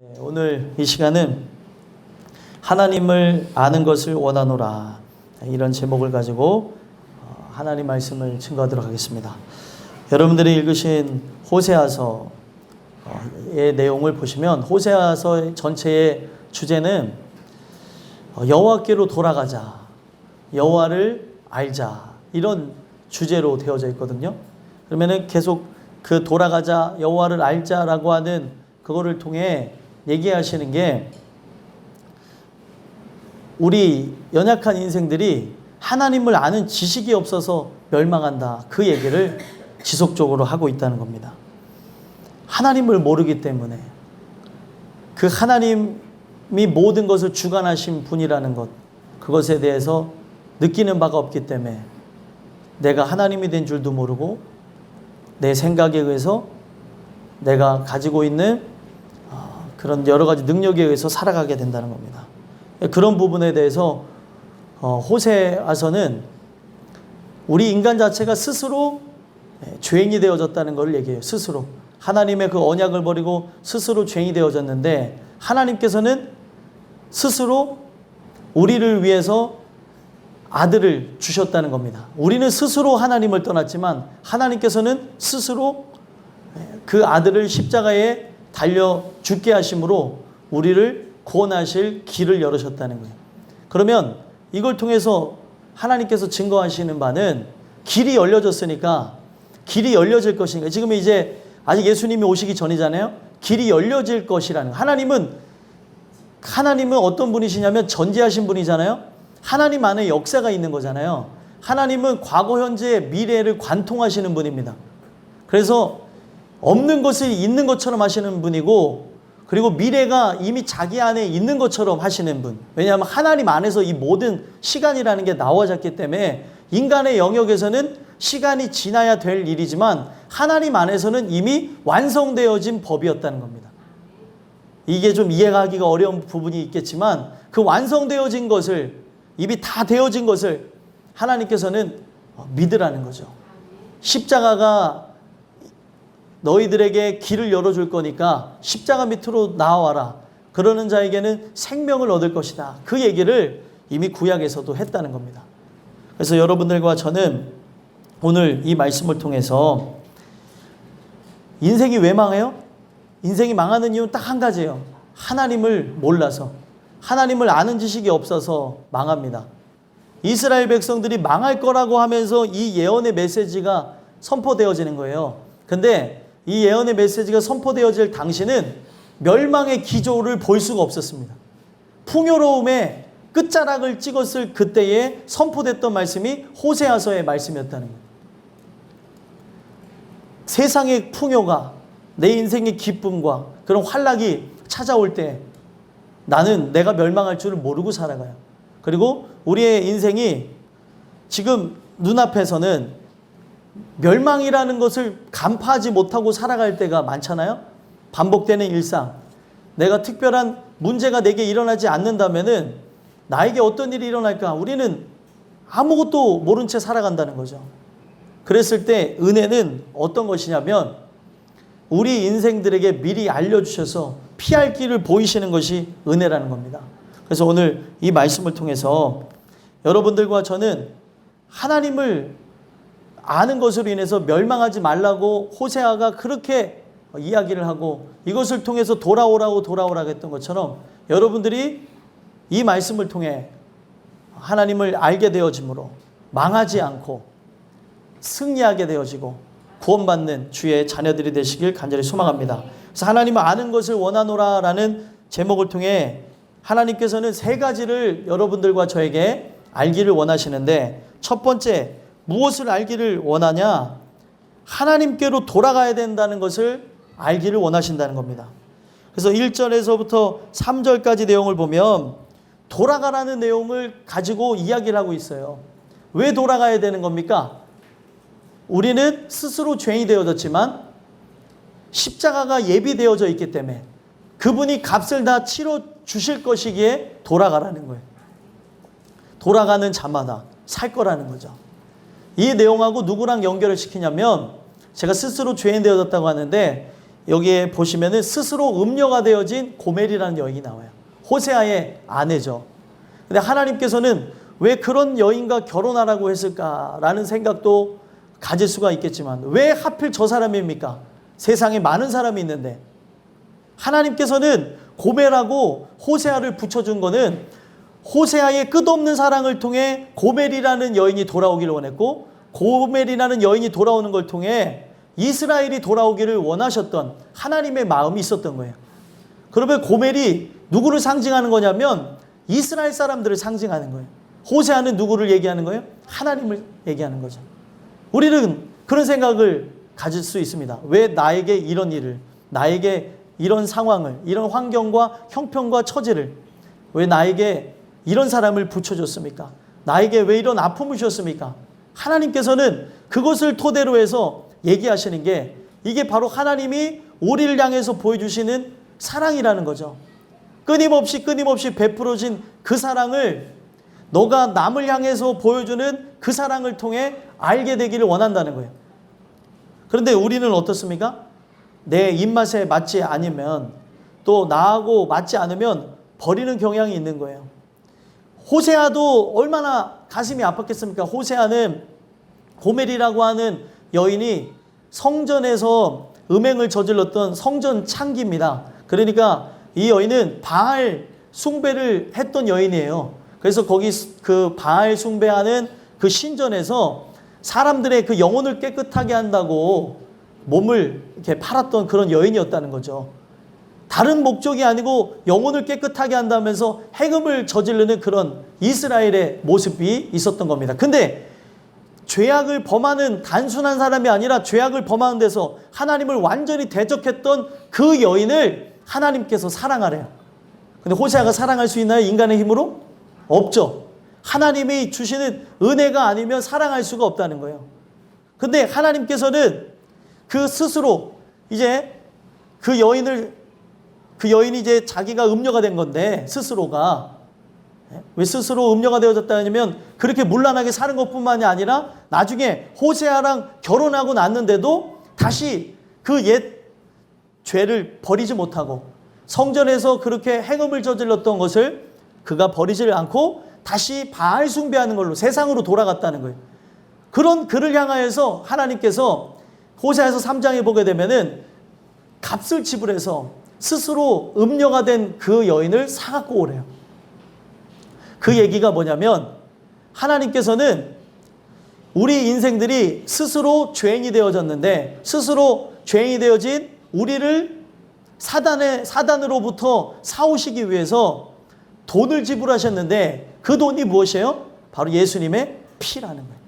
오늘 이 시간은 하나님을 아는 것을 원하노라, 이런 제목을 가지고 하나님 말씀을 증거하도록 하겠습니다. 여러분들이 읽으신 호세아서의 내용을 보시면 호세아서 전체의 주제는 여호와께로 돌아가자, 여호와를 알자, 이런 주제로 되어져 있거든요. 그러면은 계속 그 돌아가자, 여호와를 알자라고 하는 그거를 통해 얘기하시는 게, 우리 연약한 인생들이 하나님을 아는 지식이 없어서 멸망한다, 그 얘기를 지속적으로 하고 있다는 겁니다. 하나님을 모르기 때문에, 그 하나님이 모든 것을 주관하신 분이라는 것, 그것에 대해서 느끼는 바가 없기 때문에 내가 하나님이 된 줄도 모르고 내 생각에 의해서 내가 가지고 있는 그런 여러 가지 능력에 의해서 살아가게 된다는 겁니다. 그런 부분에 대해서 호세아서는 우리 인간 자체가 스스로 죄인이 되어졌다는 걸 얘기해요. 스스로 하나님의 그 언약을 버리고 스스로 죄인이 되어졌는데, 하나님께서는 스스로 우리를 위해서 아들을 주셨다는 겁니다. 우리는 스스로 하나님을 떠났지만 하나님께서는 스스로 그 아들을 십자가에 달려 죽게 하심으로 우리를 구원하실 길을 열으셨다는 거예요. 그러면 이걸 통해서 하나님께서 증거하시는 바는, 길이 열려졌으니까, 길이 열려질 것이니까, 지금 이제 아직 예수님이 오시기 전이잖아요. 길이 열려질 것이라는 거예요. 하나님은 어떤 분이시냐면 전지하신 분이잖아요. 하나님 안에 역사가 있는 거잖아요. 하나님은 과거, 현재, 미래를 관통하시는 분입니다. 그래서 없는 것을 있는 것처럼 하시는 분이고, 그리고 미래가 이미 자기 안에 있는 것처럼 하시는 분. 왜냐하면 하나님 안에서 이 모든 시간이라는 게 나와졌기 때문에, 인간의 영역에서는 시간이 지나야 될 일이지만 하나님 안에서는 이미 완성되어진 법이었다는 겁니다. 이게 좀 이해하기가 어려운 부분이 있겠지만, 그 완성되어진 것을, 이미 다 되어진 것을 하나님께서는 믿으라는 거죠. 십자가가 너희들에게 길을 열어줄 거니까 십자가 밑으로 나와라. 그러는 자에게는 생명을 얻을 것이다. 그 얘기를 이미 구약에서도 했다는 겁니다. 그래서 여러분들과 저는 오늘 이 말씀을 통해서, 인생이 왜 망해요? 인생이 망하는 이유는 딱 한 가지예요. 하나님을 몰라서, 하나님을 아는 지식이 없어서 망합니다. 이스라엘 백성들이 망할 거라고 하면서 이 예언의 메시지가 선포되어지는 거예요. 근데 이 예언의 메시지가 선포되어질 당시는 멸망의 기조를 볼 수가 없었습니다. 풍요로움의 끝자락을 찍었을 그때에 선포됐던 말씀이 호세아서의 말씀이었다는 거예요. 세상의 풍요가, 내 인생의 기쁨과 그런 환락이 찾아올 때 나는 내가 멸망할 줄을 모르고 살아가요. 그리고 우리의 인생이 지금 눈앞에서는 멸망이라는 것을 간파하지 못하고 살아갈 때가 많잖아요. 반복되는 일상. 내가 특별한 문제가 내게 일어나지 않는다면은 나에게 어떤 일이 일어날까? 우리는 아무것도 모른 채 살아간다는 거죠. 그랬을 때 은혜는 어떤 것이냐면, 우리 인생들에게 미리 알려주셔서 피할 길을 보이시는 것이 은혜라는 겁니다. 그래서 오늘 이 말씀을 통해서 여러분들과 저는 하나님을 아는 것으로 인해서 멸망하지 말라고 호세아가 그렇게 이야기를 하고, 이것을 통해서 돌아오라고 했던 것처럼, 여러분들이 이 말씀을 통해 하나님을 알게 되어짐으로 망하지 않고 승리하게 되어지고 구원받는 주의 자녀들이 되시길 간절히 소망합니다. 그래서 하나님을 아는 것을 원하노라 라는 제목을 통해 하나님께서는 세 가지를 여러분들과 저에게 알기를 원하시는데, 첫 번째, 무엇을 알기를 원하냐? 하나님께로 돌아가야 된다는 것을 알기를 원하신다는 겁니다. 그래서 1절에서부터 3절까지 내용을 보면 돌아가라는 내용을 가지고 이야기를 하고 있어요. 왜 돌아가야 되는 겁니까? 우리는 스스로 죄인이 되어졌지만 십자가가 예비되어져 있기 때문에 그분이 값을 다 치러 주실 것이기에 돌아가라는 거예요. 돌아가는 자마다 살 거라는 거죠. 이 내용하고 누구랑 연결을 시키냐면, 제가 스스로 죄인 되어졌다고 하는데, 여기에 보시면은 스스로 음녀가 되어진 고멜이라는 여인이 나와요. 호세아의 아내죠. 근데 하나님께서는 왜 그런 여인과 결혼하라고 했을까라는 생각도 가질 수가 있겠지만 왜 하필 저 사람입니까? 세상에 많은 사람이 있는데 하나님께서는 고멜하고 호세아를 붙여준 거는 호세아의 끝없는 사랑을 통해 고멜이라는 여인이 돌아오기를 원했고 고멜이라는 여인이 돌아오는 걸 통해 이스라엘이 돌아오기를 원하셨던 하나님의 마음이 있었던 거예요. 그러면 고멜이 누구를 상징하는 거냐면 이스라엘 사람들을 상징하는 거예요. 호세아는 누구를 얘기하는 거예요? 하나님을 얘기하는 거죠. 우리는 그런 생각을 가질 수 있습니다. 왜 나에게 이런 일을, 나에게 이런 상황을, 이런 환경과 형편과 처지를, 왜 나에게 이런 사람을 붙여줬습니까? 나에게 왜 이런 아픔을 주셨습니까? 하나님께서는 그것을 토대로 해서 얘기하시는 게 이게 바로 하나님이 우리를 향해서 보여주시는 사랑이라는 거죠. 끊임없이 베풀어진 그 사랑을 너가 남을 향해서 보여주는 그 사랑을 통해 알게 되기를 원한다는 거예요. 그런데 우리는 어떻습니까? 내 입맛에 맞지 않으면 또 나하고 맞지 않으면 버리는 경향이 있는 거예요. 호세아도 얼마나 가슴이 아팠겠습니까? 호세아는 고멜이라고 하는 여인이 성전에서 음행을 저질렀던 성전 창기입니다. 그러니까 이 여인은 바알 숭배를 했던 여인이에요. 그래서 거기 그 바알 숭배하는 그 신전에서 사람들의 그 영혼을 깨끗하게 한다고 몸을 이렇게 팔았던 그런 여인이었다는 거죠. 다른 목적이 아니고 영혼을 깨끗하게 한다면서 행음을 저지르는 그런 이스라엘의 모습이 있었던 겁니다. 근데 죄악을 범하는 단순한 사람이 아니라 죄악을 범하는 데서 하나님을 완전히 대적했던 그 여인을 하나님께서 사랑하래요. 근데 호세아가 사랑할 수 있나요? 인간의 힘으로? 없죠. 하나님이 주시는 은혜가 아니면 사랑할 수가 없다는 거예요. 근데 하나님께서는 그 스스로 이제 그 여인이 이제 자기가 음녀가 된 건데 스스로가 왜 스스로 음녀가 되어졌다냐면 그렇게 문란하게 사는 것뿐만이 아니라 나중에 호세아랑 결혼하고 났는데도 다시 그 옛 죄를 버리지 못하고 성전에서 그렇게 행음을 저질렀던 것을 그가 버리지 않고 다시 바알 숭배하는 걸로 세상으로 돌아갔다는 거예요. 그런 그를 향하여서 하나님께서 호세아서 3장에 보게 되면은 값을 지불해서 스스로 음녀가 된 그 여인을 사갖고 오래요. 그 얘기가 뭐냐면 하나님께서는 우리 인생들이 스스로 죄인이 되어졌는데 스스로 죄인이 되어진 우리를 사단으로부터 사오시기 위해서 돈을 지불하셨는데 그 돈이 무엇이에요? 바로 예수님의 피라는 거예요.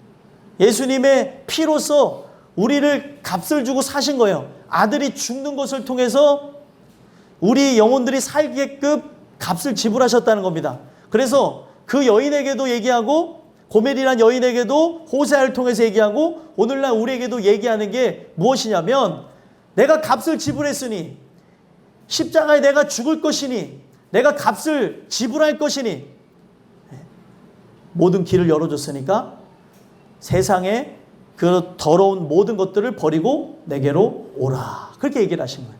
예수님의 피로서 우리를 값을 주고 사신 거예요. 아들이 죽는 것을 통해서 우리 영혼들이 살게끔 값을 지불하셨다는 겁니다. 그래서 그 여인에게도 얘기하고 고멜이란 여인에게도 호세아를 통해서 얘기하고 오늘날 우리에게도 얘기하는 게 무엇이냐면 내가 값을 지불했으니 십자가에 내가 죽을 것이니 내가 값을 지불할 것이니 모든 길을 열어줬으니까 세상에 그 더러운 모든 것들을 버리고 내게로 오라. 그렇게 얘기를 하신 거예요.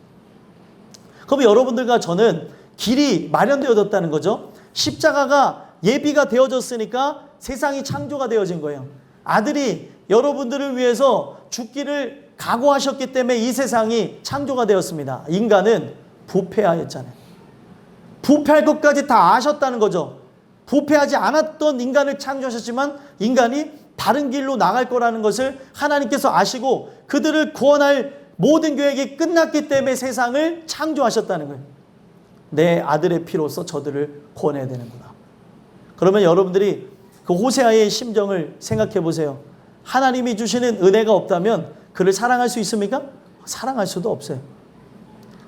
그럼 여러분들과 저는 길이 마련되어졌다는 거죠. 십자가가 예비가 되어졌으니까 세상이 창조가 되어진 거예요. 아들이 여러분들을 위해서 죽기를 각오하셨기 때문에 이 세상이 창조가 되었습니다. 인간은 부패하였잖아요. 부패할 것까지 다 아셨다는 거죠. 부패하지 않았던 인간을 창조하셨지만 인간이 다른 길로 나갈 거라는 것을 하나님께서 아시고 그들을 구원할 모든 계획이 끝났기 때문에 세상을 창조하셨다는 거예요. 내 아들의 피로서 저들을 구원해야 되는구나. 그러면 여러분들이 그 호세아의 심정을 생각해 보세요. 하나님이 주시는 은혜가 없다면 그를 사랑할 수 있습니까? 사랑할 수도 없어요.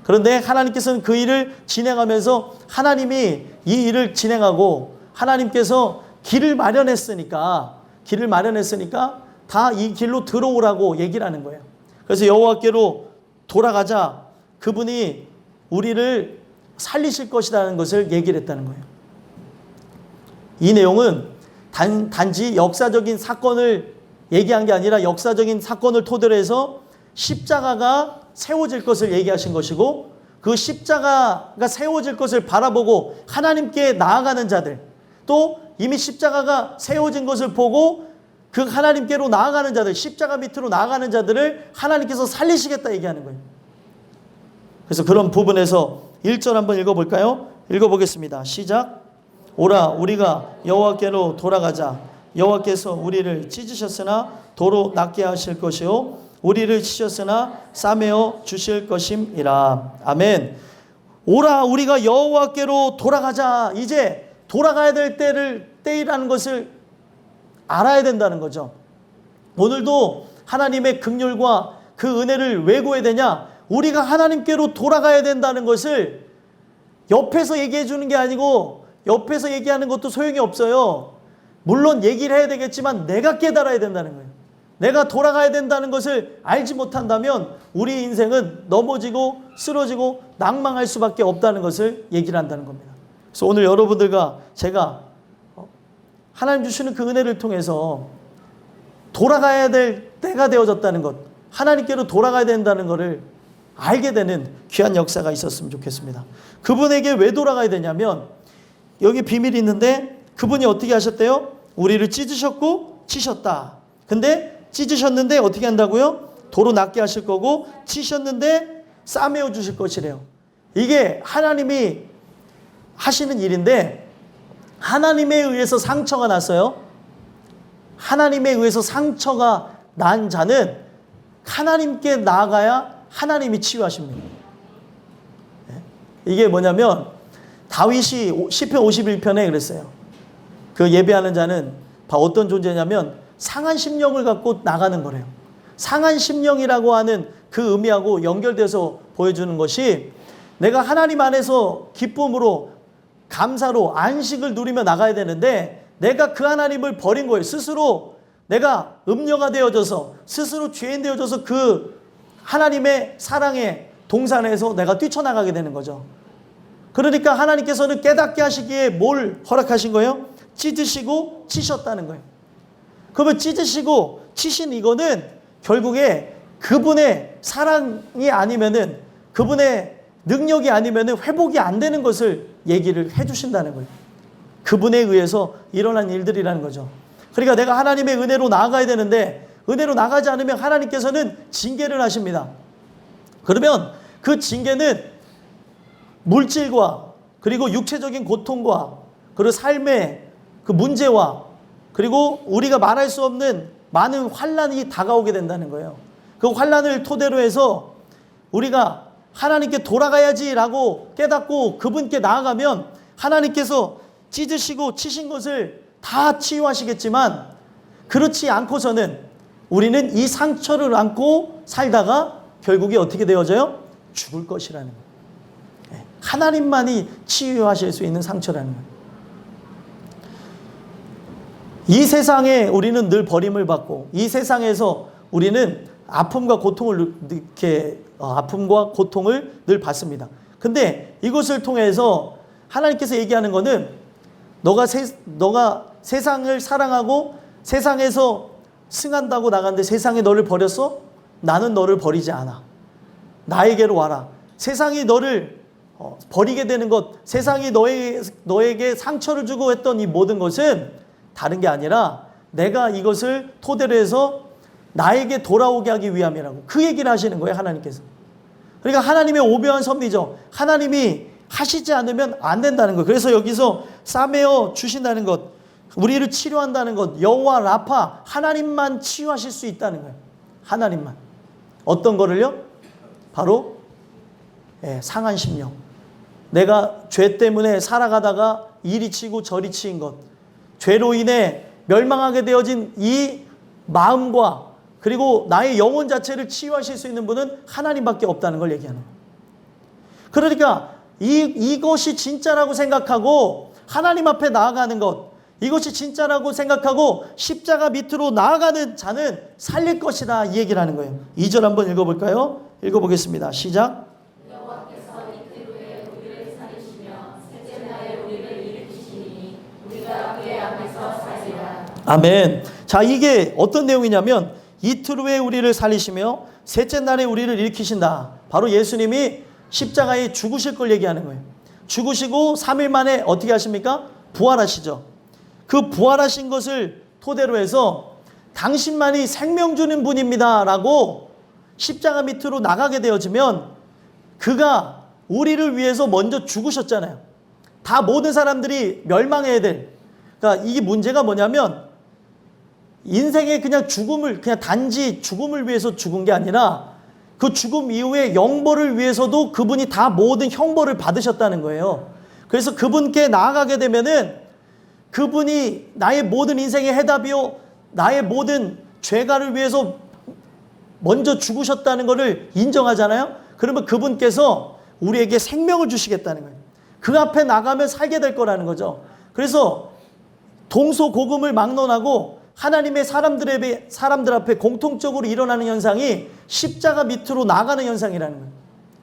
그런데 하나님께서는 그 일을 진행하면서 하나님이 이 일을 진행하고 하나님께서 길을 마련했으니까 다 이 길로 들어오라고 얘기를 하는 거예요. 그래서 여호와께로 돌아가자 그분이 우리를 살리실 것이라는 것을 얘기를 했다는 거예요. 이 내용은 단지 역사적인 사건을 얘기한 게 아니라 역사적인 사건을 토대로 해서 십자가가 세워질 것을 얘기하신 것이고, 그 십자가가 세워질 것을 바라보고 하나님께 나아가는 자들, 또 이미 십자가가 세워진 것을 보고 그 하나님께로 나아가는 자들, 십자가 밑으로 나아가는 자들을 하나님께서 살리시겠다 얘기하는 거예요. 그래서 그런 부분에서 1절 한번 읽어볼까요? 읽어보겠습니다. 시작. 오라 우리가 여호와께로 돌아가자. 여호와께서 우리를 찢으셨으나 도로 낫게 하실 것이요 우리를 치셨으나 싸매어 주실 것임이라. 아멘. 오라 우리가 여호와께로 돌아가자. 이제 돌아가야 될 때이라는 것을 알아야 된다는 거죠. 오늘도 하나님의 긍휼과 그 은혜를 왜 구해야 되냐? 우리가 하나님께로 돌아가야 된다는 것을 옆에서 얘기해 주는 게 아니고, 옆에서 얘기하는 것도 소용이 없어요. 물론 얘기를 해야 되겠지만 내가 깨달아야 된다는 거예요. 내가 돌아가야 된다는 것을 알지 못한다면 우리 인생은 넘어지고 쓰러지고 낭망할 수밖에 없다는 것을 얘기를 한다는 겁니다. 그래서 오늘 여러분들과 제가 하나님 주시는 그 은혜를 통해서 돌아가야 될 때가 되어졌다는 것, 하나님께로 돌아가야 된다는 것을 알게 되는 귀한 역사가 있었으면 좋겠습니다. 그분에게 왜 돌아가야 되냐면, 여기 비밀이 있는데, 그분이 어떻게 하셨대요? 우리를 찢으셨고 치셨다. 근데 찢으셨는데 어떻게 한다고요? 도로 낫게 하실 거고, 치셨는데 싸매어 주실 것이래요. 이게 하나님이 하시는 일인데, 하나님에 의해서 상처가 났어요. 하나님에 의해서 상처가 난 자는 하나님께 나아가야 하나님이 치유하십니다. 이게 뭐냐면 다윗이 시편 51편에 그랬어요. 그 예배하는 자는 어떤 존재냐면 상한 심령을 갖고 나가는 거래요. 상한 심령이라고 하는 그 의미하고 연결돼서 보여주는 것이, 내가 하나님 안에서 기쁨으로 감사로 안식을 누리며 나가야 되는데, 내가 그 하나님을 버린 거예요. 스스로 내가 음녀가 되어져서, 스스로 죄인 되어져서 그 하나님의 사랑의 동산에서 내가 뛰쳐나가게 되는 거죠. 그러니까 하나님께서는 깨닫게 하시기에 뭘 허락하신 거예요? 찢으시고 치셨다는 거예요. 그러면 찢으시고 치신 이거는 결국에 그분의 사랑이 아니면은, 그분의 능력이 아니면은 회복이 안 되는 것을 얘기를 해주신다는 거예요. 그분에 의해서 일어난 일들이라는 거죠. 그러니까 내가 하나님의 은혜로 나아가야 되는데, 은혜로 나가지 않으면 하나님께서는 징계를 하십니다. 그러면 그 징계는 물질과, 그리고 육체적인 고통과, 그리고 삶의 그 문제와, 그리고 우리가 말할 수 없는 많은 환난이 다가오게 된다는 거예요. 그 환난을 토대로 해서 우리가 하나님께 돌아가야지라고 깨닫고 그분께 나아가면 하나님께서 찢으시고 치신 것을 다 치유하시겠지만, 그렇지 않고서는 우리는 이 상처를 안고 살다가 결국에 어떻게 되어져요? 죽을 것이라는 거예요. 하나님만이 치유하실 수 있는 상처라는 거예요. 이 세상에 우리는 늘 버림을 받고, 이 세상에서 우리는 아픔과 고통을 늘 받습니다. 근데 이것을 통해서 하나님께서 얘기하는 거는, 너가 세상을 사랑하고 세상에서 승한다고 나갔는데 세상이 너를 버렸어? 나는 너를 버리지 않아. 나에게로 와라. 세상이 너를 버리게 되는 것, 세상이 너에게 상처를 주고 했던 이 모든 것은 다른 게 아니라 내가 이것을 토대로 해서 나에게 돌아오게 하기 위함이라고, 그 얘기를 하시는 거예요, 하나님께서. 그러니까 하나님의 오묘한 섭리죠. 하나님이 하시지 않으면 안 된다는 거예요. 그래서 여기서 싸매어 주신다는 것, 우리를 치료한다는 것, 여호와 라파, 하나님만 치유하실 수 있다는 거예요. 하나님만. 어떤 거를요? 바로 상한 심령. 내가 죄 때문에 살아가다가 이리 치고 저리 치인 것, 죄로 인해 멸망하게 되어진 이 마음과, 그리고 나의 영혼 자체를 치유하실 수 있는 분은 하나님밖에 없다는 걸 얘기하는 거예요. 그러니까 이것이 진짜라고 생각하고 하나님 앞에 나아가는 것, 이것이 진짜라고 생각하고 십자가 밑으로 나아가는 자는 살릴 것이다, 이 얘기를 하는 거예요. 2절 한번 읽어볼까요? 읽어보겠습니다. 시작. 여호와께서 이틀 후에 우리를 살리시며 셋째 날에 우리를 일으키시니 우리가 그의 앞에서 살리라. 아멘. 자, 이게 어떤 내용이냐면, 이틀 후에 우리를 살리시며 셋째 날에 우리를 일으키신다. 바로 예수님이 십자가에 죽으실 걸 얘기하는 거예요. 죽으시고 3일 만에 어떻게 하십니까? 부활하시죠. 그 부활하신 것을 토대로 해서 당신만이 생명 주는 분입니다 라고 십자가 밑으로 나가게 되어지면 그가 우리를 위해서 먼저 죽으셨잖아요. 다 모든 사람들이 멸망해야 될. 그러니까 이게 문제가 뭐냐면 인생의 그냥 죽음을 그냥 단지 죽음을 위해서 죽은 게 아니라 그 죽음 이후에 영벌을 위해서도 그분이 다 모든 형벌을 받으셨다는 거예요. 그래서 그분께 나아가게 되면은 그분이 나의 모든 인생의 해답이요 나의 모든 죄가를 위해서 먼저 죽으셨다는 것을 인정하잖아요. 그러면 그분께서 우리에게 생명을 주시겠다는 거예요. 그 앞에 나가면 살게 될 거라는 거죠. 그래서 동서고금을 막론하고 하나님의 사람들 앞에 공통적으로 일어나는 현상이 십자가 밑으로 나가는 현상이라는 거예요.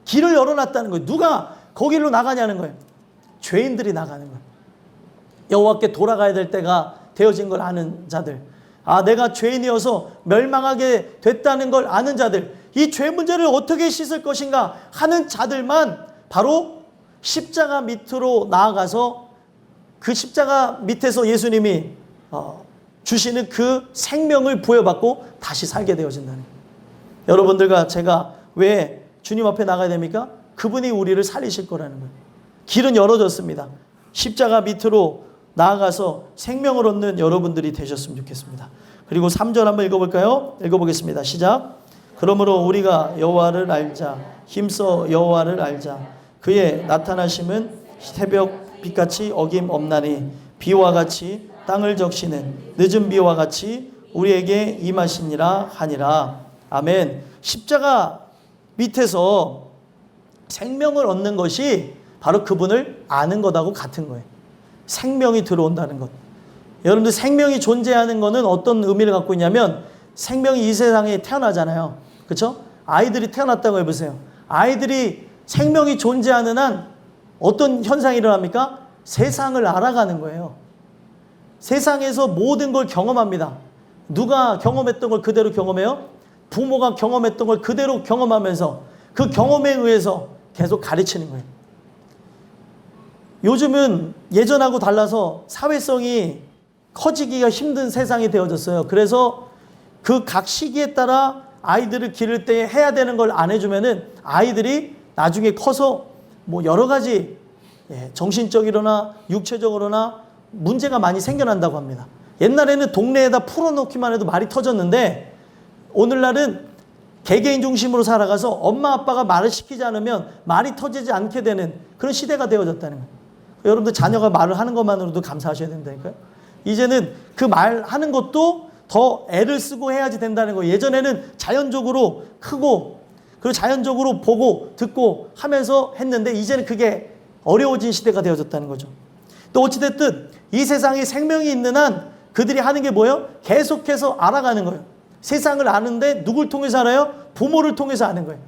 길을 열어놨다는 거예요. 누가 거기로 나가냐는 거예요. 죄인들이 나가는 거예요. 여호와께 돌아가야 될 때가 되어진 걸 아는 자들, 내가 죄인이어서 멸망하게 됐다는 걸 아는 자들, 이 죄 문제를 어떻게 씻을 것인가 하는 자들만 바로 십자가 밑으로 나아가서 그 십자가 밑에서 예수님이 주시는 그 생명을 부여받고 다시 살게 되어진다는 거예요. 여러분들과 제가 왜 주님 앞에 나가야 됩니까? 그분이 우리를 살리실 거라는 거예요. 길은 열어졌습니다. 십자가 밑으로 나아가서 생명을 얻는 여러분들이 되셨으면 좋겠습니다. 그리고 3절 한번 읽어볼까요? 읽어보겠습니다. 시작. 그러므로 우리가 여호와를 알자. 힘써 여호와를 알자. 그의 나타나심은 새벽 빛같이 어김없나니 비와 같이 땅을 적시는 늦은 비와 같이 우리에게 임하시니라 하니라. 아멘. 십자가 밑에서 생명을 얻는 것이 바로 그분을 아는 것하고 같은 거예요. 생명이 들어온다는 것. 여러분들 생명이 존재하는 것은 어떤 의미를 갖고 있냐면 생명이 이 세상에 태어나잖아요. 그렇죠? 아이들이 태어났다고 해보세요. 아이들이 생명이 존재하는 한 어떤 현상이 일어납니까? 세상을 알아가는 거예요. 세상에서 모든 걸 경험합니다. 누가 경험했던 걸 그대로 경험해요? 부모가 경험했던 걸 그대로 경험하면서 그 경험에 의해서 계속 가르치는 거예요. 요즘은 예전하고 달라서 사회성이 커지기가 힘든 세상이 되어졌어요. 그래서 그 각 시기에 따라 아이들을 기를 때 해야 되는 걸 안 해주면은 아이들이 나중에 커서 뭐 여러 가지 정신적이거나 육체적으로나 문제가 많이 생겨난다고 합니다. 옛날에는 동네에다 풀어놓기만 해도 말이 터졌는데 오늘날은 개개인 중심으로 살아가서 엄마 아빠가 말을 시키지 않으면 말이 터지지 않게 되는 그런 시대가 되어졌다는 거예요. 여러분들 자녀가 말을 하는 것만으로도 감사하셔야 된다니까요. 이제는 그 말하는 것도 더 애를 쓰고 해야지 된다는 거예요. 예전에는 자연적으로 크고 그리고 자연적으로 보고 듣고 하면서 했는데 이제는 그게 어려워진 시대가 되어졌다는 거죠. 또 어찌됐든 이 세상에 생명이 있는 한 그들이 하는 게 뭐예요? 계속해서 알아가는 거예요. 세상을 아는데 누굴 통해서 알아요? 부모를 통해서 아는 거예요.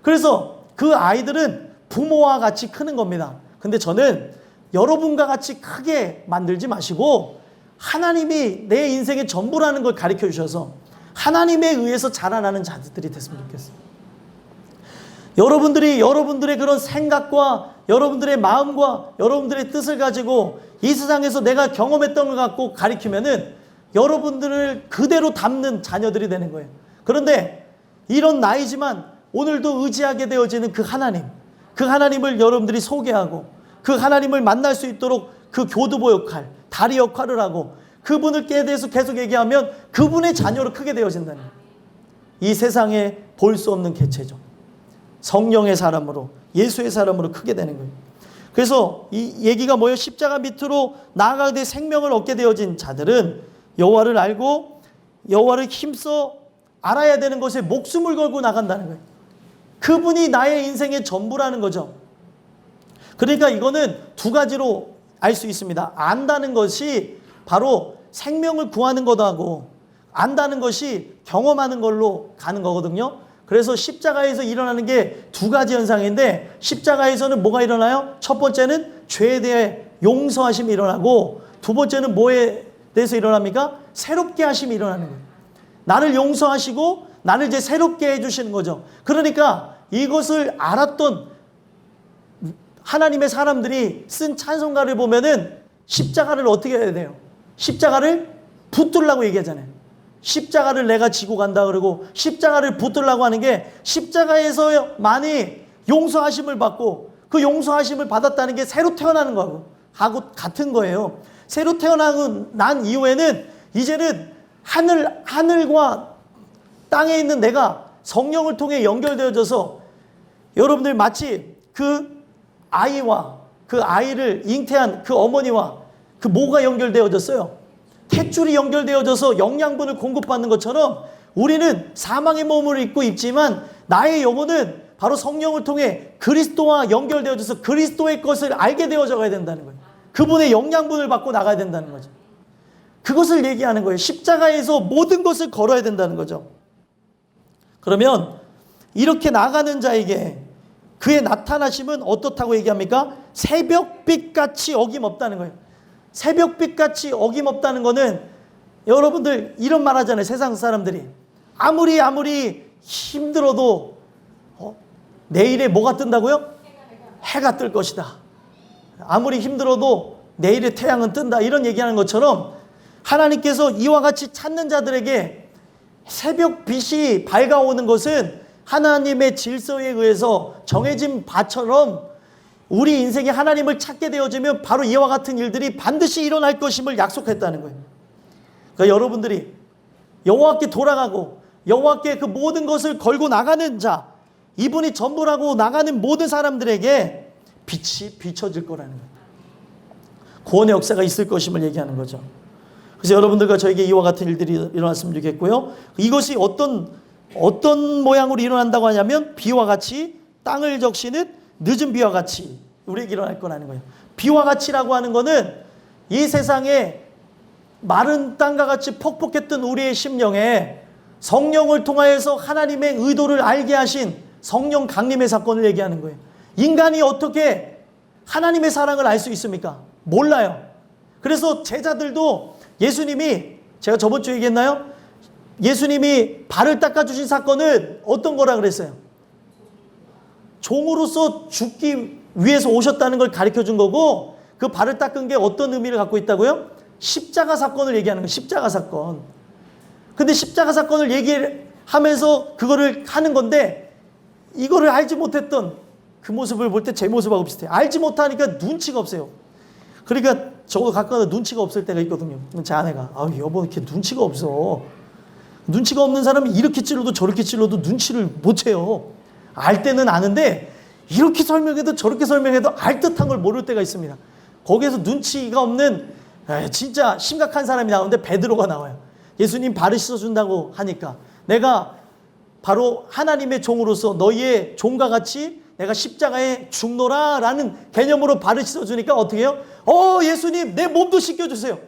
그래서 그 아이들은 부모와 같이 크는 겁니다. 근데 저는 여러분과 같이 크게 만들지 마시고 하나님이 내 인생의 전부라는 걸 가르쳐 주셔서 하나님에 의해서 자라나는 자들이 됐으면 좋겠어요. 여러분들이 여러분들의 그런 생각과 여러분들의 마음과 여러분들의 뜻을 가지고 이 세상에서 내가 경험했던 걸 갖고 가르치면은 여러분들을 그대로 담는 자녀들이 되는 거예요. 그런데 이런 나이지만 오늘도 의지하게 되어지는 그 하나님을 여러분들이 소개하고 그 하나님을 만날 수 있도록 그 교두보 역할, 다리 역할을 하고 그분을 대해서 계속 얘기하면 그분의 자녀로 크게 되어진다는 거예요. 이 세상에 볼 수 없는 개체죠. 성령의 사람으로 예수의 사람으로 크게 되는 거예요. 그래서 이 얘기가 뭐예요? 십자가 밑으로 나아가게 돼 생명을 얻게 되어진 자들은 여호와를 알고 여호와를 힘써 알아야 되는 것에 목숨을 걸고 나간다는 거예요. 그분이 나의 인생의 전부라는 거죠. 그러니까 이거는 두 가지로 알 수 있습니다. 안다는 것이 바로 생명을 구하는 것도 하고 안다는 것이 경험하는 걸로 가는 거거든요. 그래서 십자가에서 일어나는 게 두 가지 현상인데 십자가에서는 뭐가 일어나요? 첫 번째는 죄에 대해 용서하심이 일어나고 두 번째는 뭐에 대해서 일어납니까? 새롭게 하심이 일어나는 거예요. 나를 용서하시고 나를 이제 새롭게 해주시는 거죠. 그러니까 이것을 알았던 하나님의 사람들이 쓴 찬송가를 보면은 십자가를 어떻게 해야 돼요? 십자가를 붙들라고 얘기하잖아요. 십자가를 내가 지고 간다 그러고 십자가를 붙들라고 하는 게 십자가에서 많이 용서하심을 받고 그 용서하심을 받았다는 게 새로 태어나는 거하고 같은 거예요. 새로 태어나고 난 이후에는 이제는 하늘과 땅에 있는 내가 성령을 통해 연결되어져서 여러분들 마치 그 아이와 그 아이를 잉태한 그 어머니와 그 뭐가 연결되어졌어요? 탯줄이 연결되어져서 영양분을 공급받는 것처럼 우리는 사망의 몸을 입고 있지만 나의 영혼은 바로 성령을 통해 그리스도와 연결되어져서 그리스도의 것을 알게 되어져 가야 된다는 거예요. 그분의 영양분을 받고 나가야 된다는 거죠. 그것을 얘기하는 거예요. 십자가에서 모든 것을 걸어야 된다는 거죠. 그러면 이렇게 나가는 자에게 그의 나타나심은 어떻다고 얘기합니까? 새벽빛같이 어김없다는 거예요. 새벽빛같이 어김없다는 거는 여러분들 이런 말 하잖아요. 세상 사람들이 아무리 힘들어도 내일에 뭐가 뜬다고요? 해가 뜰 것이다. 아무리 힘들어도 내일에 태양은 뜬다. 이런 얘기하는 것처럼 하나님께서 이와 같이 찾는 자들에게 새벽빛이 밝아오는 것은 하나님의 질서에 의해서 정해진 바처럼 우리 인생에 하나님을 찾게 되어지면 바로 이와 같은 일들이 반드시 일어날 것임을 약속했다는 거예요. 그러니까 여러분들이 여호와께 돌아가고 여호와께 그 모든 것을 걸고 나가는 자, 이분이 전부라고 나가는 모든 사람들에게 빛이 비춰질 거라는 거예요. 구원의 역사가 있을 것임을 얘기하는 거죠. 그래서 여러분들과 저에게 이와 같은 일들이 일어났으면 좋겠고요. 이것이 어떤 모양으로 일어난다고 하냐면 비와 같이 땅을 적시는 늦은 비와 같이 우리에게 일어날 거라는 거예요. 비와 같이라고 하는 거는 이 세상에 마른 땅과 같이 폭폭했던 우리의 심령에 성령을 통하여서 하나님의 의도를 알게 하신 성령 강림의 사건을 얘기하는 거예요. 인간이 어떻게 하나님의 사랑을 알 수 있습니까? 몰라요. 그래서 제자들도 예수님이, 제가 저번 주에 얘기했나요? 예수님이 발을 닦아주신 사건은 어떤 거라 그랬어요? 종으로서 죽기 위해서 오셨다는 걸 가르쳐준 거고, 그 발을 닦은 게 어떤 의미를 갖고 있다고요? 십자가 사건을 얘기하는 거예요. 십자가 사건. 근데 십자가 사건을 얘기하면서 그거를 하는 건데, 이거를 알지 못했던 그 모습을 볼 때 제 모습하고 비슷해요. 알지 못하니까 눈치가 없어요. 그러니까 저도 가끔은 눈치가 없을 때가 있거든요. 제 아내가, 아우 여보 이렇게 눈치가 없어. 눈치가 없는 사람이 이렇게 찔러도 저렇게 찔러도 눈치를 못 채요. 알 때는 아는데 이렇게 설명해도 저렇게 설명해도 알 듯한 걸 모를 때가 있습니다. 거기에서 눈치가 없는 진짜 심각한 사람이 나오는데 베드로가 나와요. 예수님 발을 씻어준다고 하니까 내가 바로 하나님의 종으로서 너희의 종과 같이 내가 십자가에 죽노라 라는 개념으로 발을 씻어주니까 어떻게 해요? 예수님 내 몸도 씻겨주세요.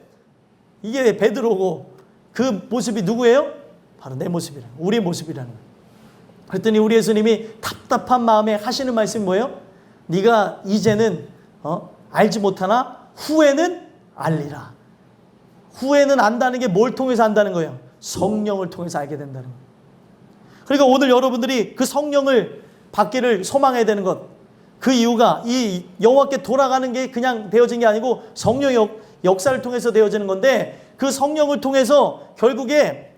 이게 베드로고 그 모습이 누구예요? 바로 내 모습이라, 우리의 모습이라는 거예요. 그랬더니 우리 예수님이 답답한 마음에 하시는 말씀이 뭐예요? 네가 이제는 알지 못하나 후에는 알리라. 후에는 안다는 게 뭘 통해서 안다는 거예요? 성령을 통해서 알게 된다는 거예요. 그러니까 오늘 여러분들이 그 성령을 받기를 소망해야 되는 것, 그 이유가 이 여호와께 돌아가는 게 그냥 되어진 게 아니고 성령의 역사를 통해서 되어지는 건데, 그 성령을 통해서 결국에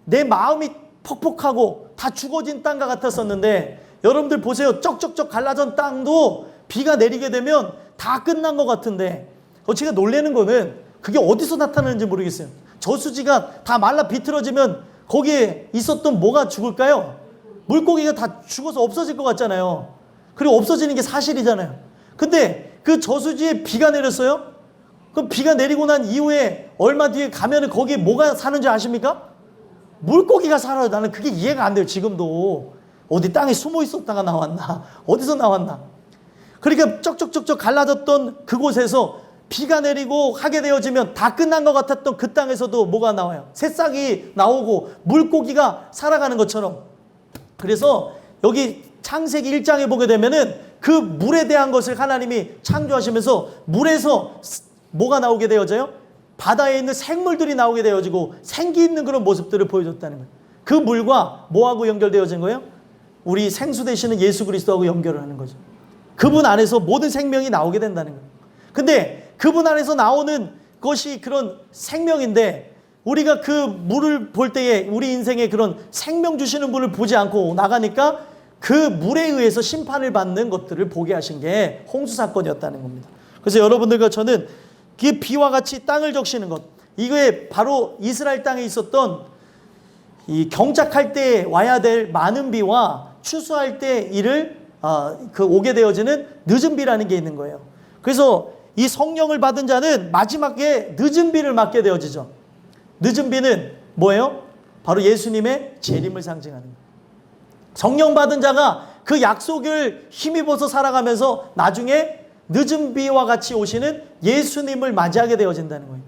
내 마음이 퍽퍽하고 다 죽어진 땅과 같았었는데, 여러분들 보세요. 쩍쩍쩍 갈라진 땅도 비가 내리게 되면 다 끝난 것 같은데, 제가 놀라는 거는 그게 어디서 나타나는지 모르겠어요. 저수지가 다 말라 비틀어지면 거기에 있었던 뭐가 죽을까요? 물고기가 다 죽어서 없어질 것 같잖아요. 그리고 없어지는 게 사실이잖아요. 근데 그 저수지에 비가 내렸어요? 그럼 비가 내리고 난 이후에 얼마 뒤에 가면은 거기에 뭐가 사는지 아십니까? 물고기가 살아요. 나는 그게 이해가 안 돼요. 지금도 어디 땅에 숨어 있었다가 나왔나, 어디서 나왔나. 그러니까 쩍쩍쩍쩍 갈라졌던 그곳에서 비가 내리고 하게 되어지면 다 끝난 것 같았던 그 땅에서도 뭐가 나와요? 새싹이 나오고 물고기가 살아가는 것처럼. 그래서 여기 창세기 1장에 보게 되면은 그 물에 대한 것을 하나님이 창조하시면서 물에서 뭐가 나오게 되어져요? 바다에 있는 생물들이 나오게 되어지고 생기 있는 그런 모습들을 보여줬다는 거예요. 그 물과 뭐하고 연결되어진 거예요? 우리 생수 되시는 예수 그리스도하고 연결을 하는 거죠. 그분 안에서 모든 생명이 나오게 된다는 거예요. 근데 그분 안에서 나오는 것이 그런 생명인데 우리가 그 물을 볼 때에 우리 인생에 그런 생명 주시는 분을 보지 않고 나가니까 그 물에 의해서 심판을 받는 것들을 보게 하신 게 홍수 사건이었다는 겁니다. 그래서 여러분들과 저는 그 비와 같이 땅을 적시는 것, 이거에 바로 이스라엘 땅에 있었던 이 경작할 때 와야 될 많은 비와 추수할 때 이를 오게 되어지는 늦은 비라는 게 있는 거예요. 그래서 이 성령을 받은 자는 마지막에 늦은 비를 맞게 되어지죠. 늦은 비는 뭐예요? 바로 예수님의 재림을 상징하는 거예요. 성령 받은 자가 그 약속을 힘입어서 살아가면서 나중에 늦은 비와 같이 오시는 예수님을 맞이하게 되어진다는 거예요.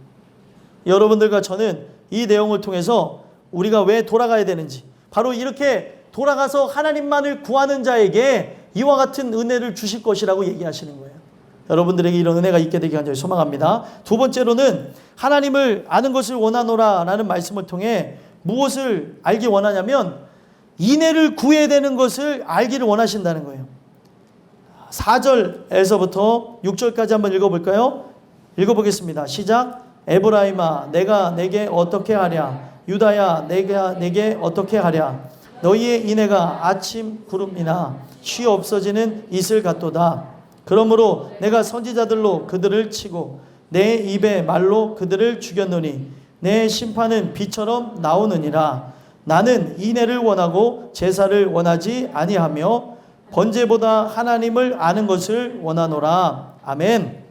여러분들과 저는 이 내용을 통해서 우리가 왜 돌아가야 되는지, 바로 이렇게 돌아가서 하나님만을 구하는 자에게 이와 같은 은혜를 주실 것이라고 얘기하시는 거예요. 여러분들에게 이런 은혜가 있게 되기 간절히 소망합니다. 두 번째로는 하나님을 아는 것을 원하노라 라는 말씀을 통해 무엇을 알기 원하냐면 인애를 구해야 되는 것을 알기를 원하신다는 거예요. 4절에서부터 6절까지 한번 읽어볼까요? 읽어보겠습니다. 시작. 에브라임아 내가 내게 어떻게 하랴, 유다야 내가 내게 어떻게 하랴. 너희의 인애가 아침 구름이나 쉬 없어지는 이슬 같도다. 그러므로 내가 선지자들로 그들을 치고 내 입의 말로 그들을 죽였노니 내 심판은 비처럼 나오느니라. 나는 인애를 원하고 제사를 원하지 아니하며 번제보다 하나님을 아는 것을 원하노라. 아멘.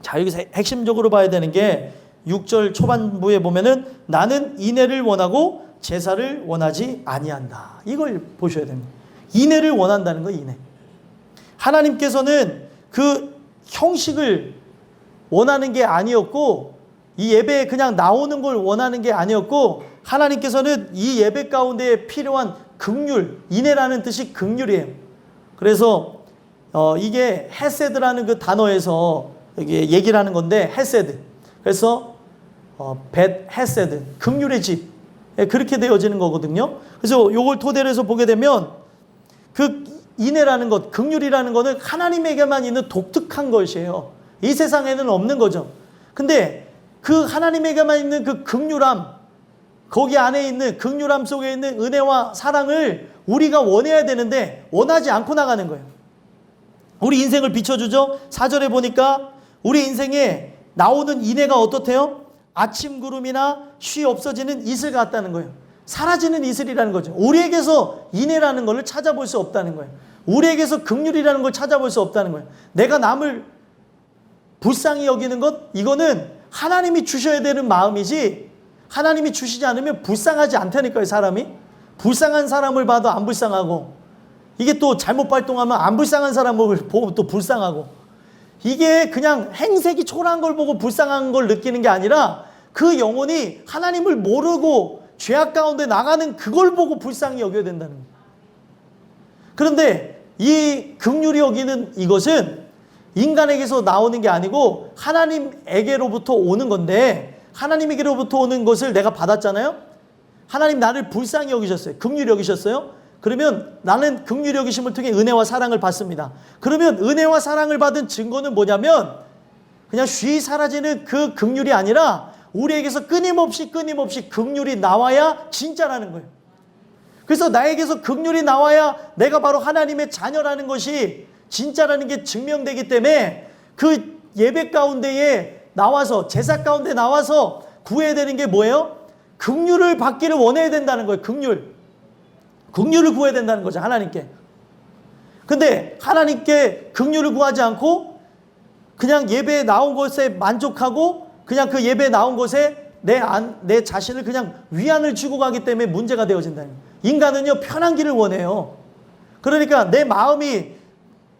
자, 여기서 핵심적으로 봐야 되는 게 6절 초반부에 보면은 나는 인애를 원하고 제사를 원하지 아니한다. 이걸 보셔야 됩니다. 인애를 원한다는 거, 인애. 하나님께서는 그 형식을 원하는 게 아니었고 이 예배에 그냥 나오는 걸 원하는 게 아니었고 하나님께서는 이 예배 가운데 필요한 긍휼, 인애라는 뜻이 긍휼이에요. 그래서 이게 헤세드라는 그 단어에서 이게 얘기를 하는 건데 헤세드. 그래서 벳 헤세드, 긍휼의 집. 그렇게 되어지는 거거든요. 그래서 요걸 토대로 해서 보게 되면 그 인애라는 것, 긍휼이라는 것은 하나님에게만 있는 독특한 것이에요. 이 세상에는 없는 거죠. 근데 그 하나님에게만 있는 그 긍휼함, 거기 안에 있는 긍휼함 속에 있는 은혜와 사랑을 우리가 원해야 되는데 원하지 않고 나가는 거예요. 우리 인생을 비춰주죠. 4절에 보니까 우리 인생에 나오는 인애가 어떻대요? 아침 구름이나 쉬 없어지는 이슬 같다는 거예요. 사라지는 이슬이라는 거죠. 우리에게서 인애라는 것을 찾아볼 수 없다는 거예요. 우리에게서 긍휼이라는 걸 찾아볼 수 없다는 거예요. 내가 남을 불쌍히 여기는 것, 이거는 하나님이 주셔야 되는 마음이지 하나님이 주시지 않으면 불쌍하지 않다니까요. 사람이 불쌍한 사람을 봐도 안 불쌍하고, 이게 또 잘못 발동하면 안 불쌍한 사람을 보고 또 불쌍하고, 이게 그냥 행색이 초라한 걸 보고 불쌍한 걸 느끼는 게 아니라 그 영혼이 하나님을 모르고 죄악 가운데 나가는 그걸 보고 불쌍히 여겨야 된다는 거예요. 그런데 이 긍휼히 여기는 이것은 인간에게서 나오는 게 아니고 하나님에게로부터 오는 건데, 하나님에게로부터 오는 것을 내가 받았잖아요. 하나님 나를 불쌍히 여기셨어요. 긍휼히 여기셨어요. 그러면 나는 긍휼히 여기심을 통해 은혜와 사랑을 받습니다. 그러면 은혜와 사랑을 받은 증거는 뭐냐면 그냥 쉬 사라지는 그 긍휼이 아니라 우리에게서 끊임없이 긍휼이 나와야 진짜라는 거예요. 그래서 나에게서 긍휼이 나와야 내가 바로 하나님의 자녀라는 것이 진짜라는 게 증명되기 때문에 그 예배 가운데에 나와서, 제사 가운데 나와서 구해야 되는 게 뭐예요? 긍휼을 받기를 원해야 된다는 거예요. 긍휼을 구해야 된다는 거죠. 하나님께. 근데 하나님께 긍휼을 구하지 않고 그냥 예배에 나온 것에 만족하고 그냥 그 예배에 나온 것에 내 자신을 그냥 위안을 주고 가기 때문에 문제가 되어진다는 거예요. 인간은요, 편한 길을 원해요. 그러니까 내 마음이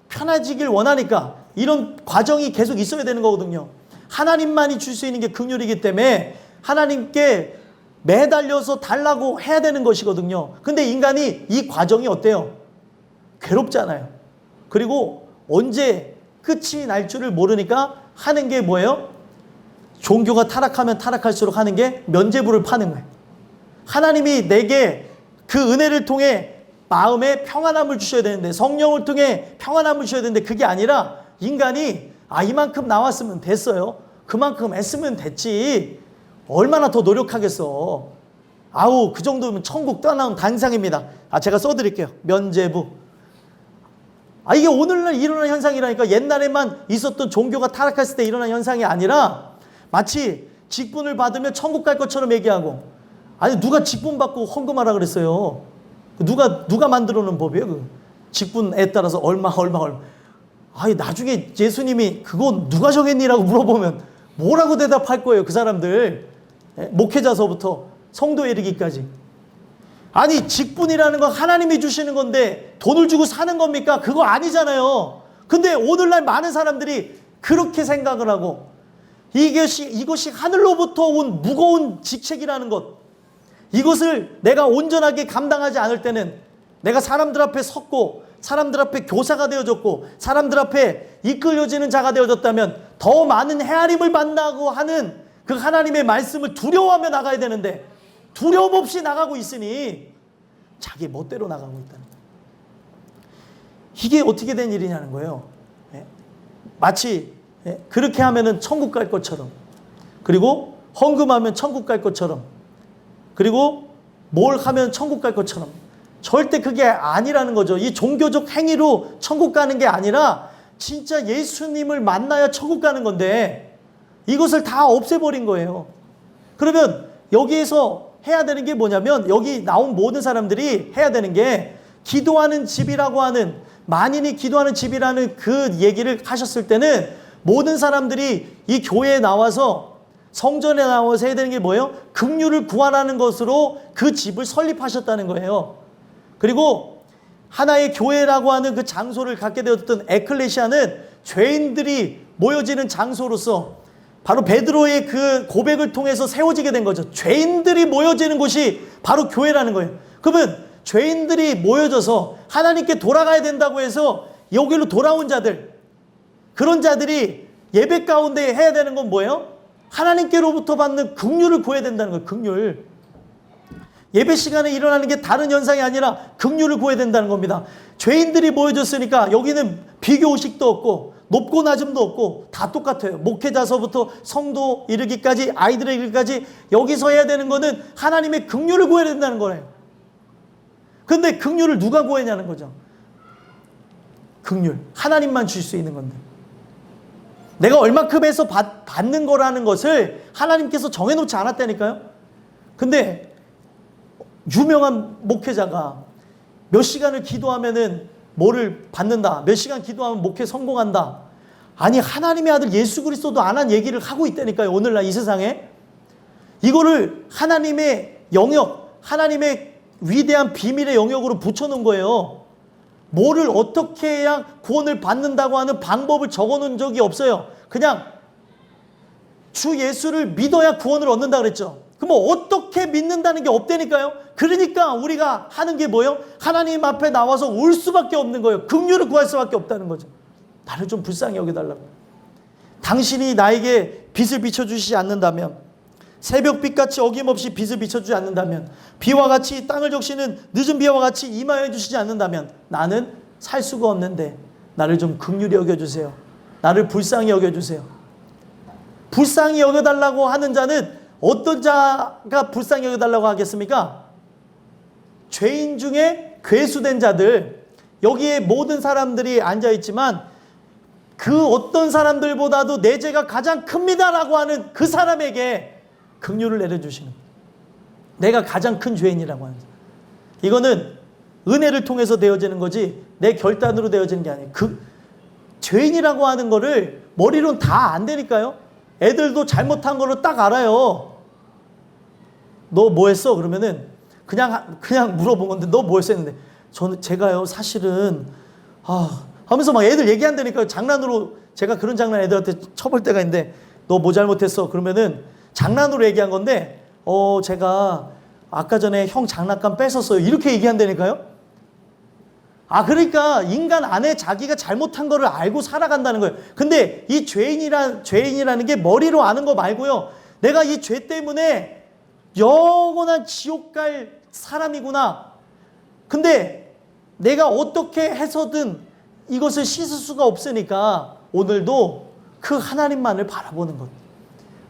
편해지길 원하니까 이런 과정이 계속 있어야 되는 거거든요. 하나님만이 줄 수 있는 게 긍휼이기 때문에 하나님께 매달려서 달라고 해야 되는 것이거든요. 근데 인간이 이 과정이 어때요? 괴롭잖아요. 그리고 언제 끝이 날 줄을 모르니까 하는 게 뭐예요? 종교가 타락하면 타락할수록 하는 게 면죄부를 파는 거예요. 하나님이 내게 그 은혜를 통해 마음에 평안함을 주셔야 되는데, 성령을 통해 평안함을 주셔야 되는데, 그게 아니라 인간이 이만큼 나왔으면 됐어요. 그만큼 했으면 됐지. 얼마나 더 노력하겠어. 그 정도면 천국 떠나온 단상입니다. 제가 써드릴게요. 면죄부. 이게 오늘날 일어나는 현상이라니까. 옛날에만 있었던 종교가 타락했을 때 일어난 현상이 아니라 마치 직분을 받으면 천국 갈 것처럼 얘기하고, 누가 직분 받고 헌금하라 그랬어요. 누가 만들어 놓은 법이에요? 그 직분에 따라서 얼마. 나중에 예수님이 그거 누가 정했니라고 물어보면 뭐라고 대답할 거예요, 그 사람들. 목회자서부터 성도에 이르기까지. 직분이라는 건 하나님이 주시는 건데 돈을 주고 사는 겁니까? 그거 아니잖아요. 근데 오늘날 많은 사람들이 그렇게 생각을 하고, 이것이 하늘로부터 온 무거운 직책이라는 것, 이것을 내가 온전하게 감당하지 않을 때는 내가 사람들 앞에 섰고 사람들 앞에 교사가 되어졌고 사람들 앞에 이끌려지는 자가 되어졌다면 더 많은 헤아림을 받는다고 하는 그 하나님의 말씀을 두려워하며 나가야 되는데, 두려움 없이 나가고 있으니 자기 멋대로 나가고 있다는 거예요. 이게 어떻게 된 일이냐는 거예요. 마치 그렇게 하면은 천국 갈 것처럼, 그리고 헌금하면 천국 갈 것처럼, 그리고 뭘 하면 천국 갈 것처럼. 절대 그게 아니라는 거죠. 이 종교적 행위로 천국 가는 게 아니라 진짜 예수님을 만나야 천국 가는 건데 이것을 다 없애버린 거예요. 그러면 여기에서 해야 되는 게 뭐냐면, 여기 나온 모든 사람들이 해야 되는 게, 기도하는 집이라고 하는, 만인이 기도하는 집이라는 그 얘기를 하셨을 때는 모든 사람들이 이 교회에 나와서, 성전에 나와서 해야 되는 게 뭐예요? 긍휼을 구하라는 것으로 그 집을 설립하셨다는 거예요. 그리고 하나의 교회라고 하는 그 장소를 갖게 되었던 에클레시아는 죄인들이 모여지는 장소로서 바로 베드로의 그 고백을 통해서 세워지게 된 거죠. 죄인들이 모여지는 곳이 바로 교회라는 거예요. 그러면 죄인들이 모여져서 하나님께 돌아가야 된다고 해서 여기로 돌아온 자들, 그런 자들이 예배 가운데 해야 되는 건 뭐예요? 하나님께로부터 받는 긍휼을 구해야 된다는 거예요. 긍휼. 예배 시간에 일어나는 게 다른 현상이 아니라 긍휼을 구해야 된다는 겁니다. 죄인들이 모여졌으니까 여기는 비교의식도 없고 높고 낮음도 없고 다 똑같아요. 목회자서부터 성도 이르기까지, 아이들에 이르기까지 여기서 해야 되는 거는 하나님의 긍휼을 구해야 된다는 거예요. 근데 긍휼을 누가 구하냐는 거죠. 긍휼. 하나님만 줄 수 있는 건데. 내가 얼마큼 해서 받는 거라는 것을 하나님께서 정해놓지 않았다니까요. 근데 유명한 목회자가 몇 시간을 기도하면은 뭐를 받는다, 몇 시간 기도하면 목회 성공한다. 하나님의 아들 예수 그리스도도 안 한 얘기를 하고 있다니까요. 오늘날 이 세상에. 이거를 하나님의 영역, 하나님의 위대한 비밀의 영역으로 붙여놓은 거예요. 뭐를 어떻게 해야 구원을 받는다고 하는 방법을 적어놓은 적이 없어요. 그냥 주 예수를 믿어야 구원을 얻는다 그랬죠. 그럼 어떻게 믿는다는 게 없다니까요. 그러니까 우리가 하는 게 뭐예요? 하나님 앞에 나와서 울 수밖에 없는 거예요. 긍휼을 구할 수밖에 없다는 거죠. 나를 좀 불쌍히 여겨달라고. 당신이 나에게 빛을 비춰주시지 않는다면, 새벽빛같이 어김없이 빛을 비춰주지 않는다면, 비와 같이 땅을 적시는 늦은 비와 같이 임하여 주시지 않는다면 나는 살 수가 없는데 나를 좀 긍휼히 여겨주세요. 나를 불쌍히 여겨주세요. 불쌍히 여겨달라고 하는 자는 어떤 자가 불쌍히 여겨달라고 하겠습니까? 죄인 중에 괴수된 자들, 여기에 모든 사람들이 앉아있지만 그 어떤 사람들보다도 내 죄가 가장 큽니다라고 하는 그 사람에게 긍휼을 내려주시는, 내가 가장 큰 죄인이라고 하는, 이거는 은혜를 통해서 되어지는 거지 내 결단으로 되어지는 게 아니에요. 그 죄인이라고 하는 거를 머리로는 다 안 되니까요. 애들도 잘못한 거를 딱 알아요. 너 뭐 했어? 그러면은 그냥 물어본 건데 너 뭐 했어? 했는데 제가요 사실은 하면서 막 애들 얘기한다니까요. 장난으로. 제가 그런 장난 애들한테 쳐볼 때가 있는데 너 뭐 잘못했어? 그러면은 장난으로 얘기한 건데 제가 아까 전에 형 장난감 뺏었어요. 이렇게 얘기한다니까요. 그러니까 인간 안에 자기가 잘못한 거를 알고 살아간다는 거예요. 근데 이 죄인이라는 게 머리로 아는 거 말고요. 내가 이 죄 때문에 영원한 지옥 갈 사람이구나. 근데 내가 어떻게 해서든 이것을 씻을 수가 없으니까 오늘도 그 하나님만을 바라보는 것.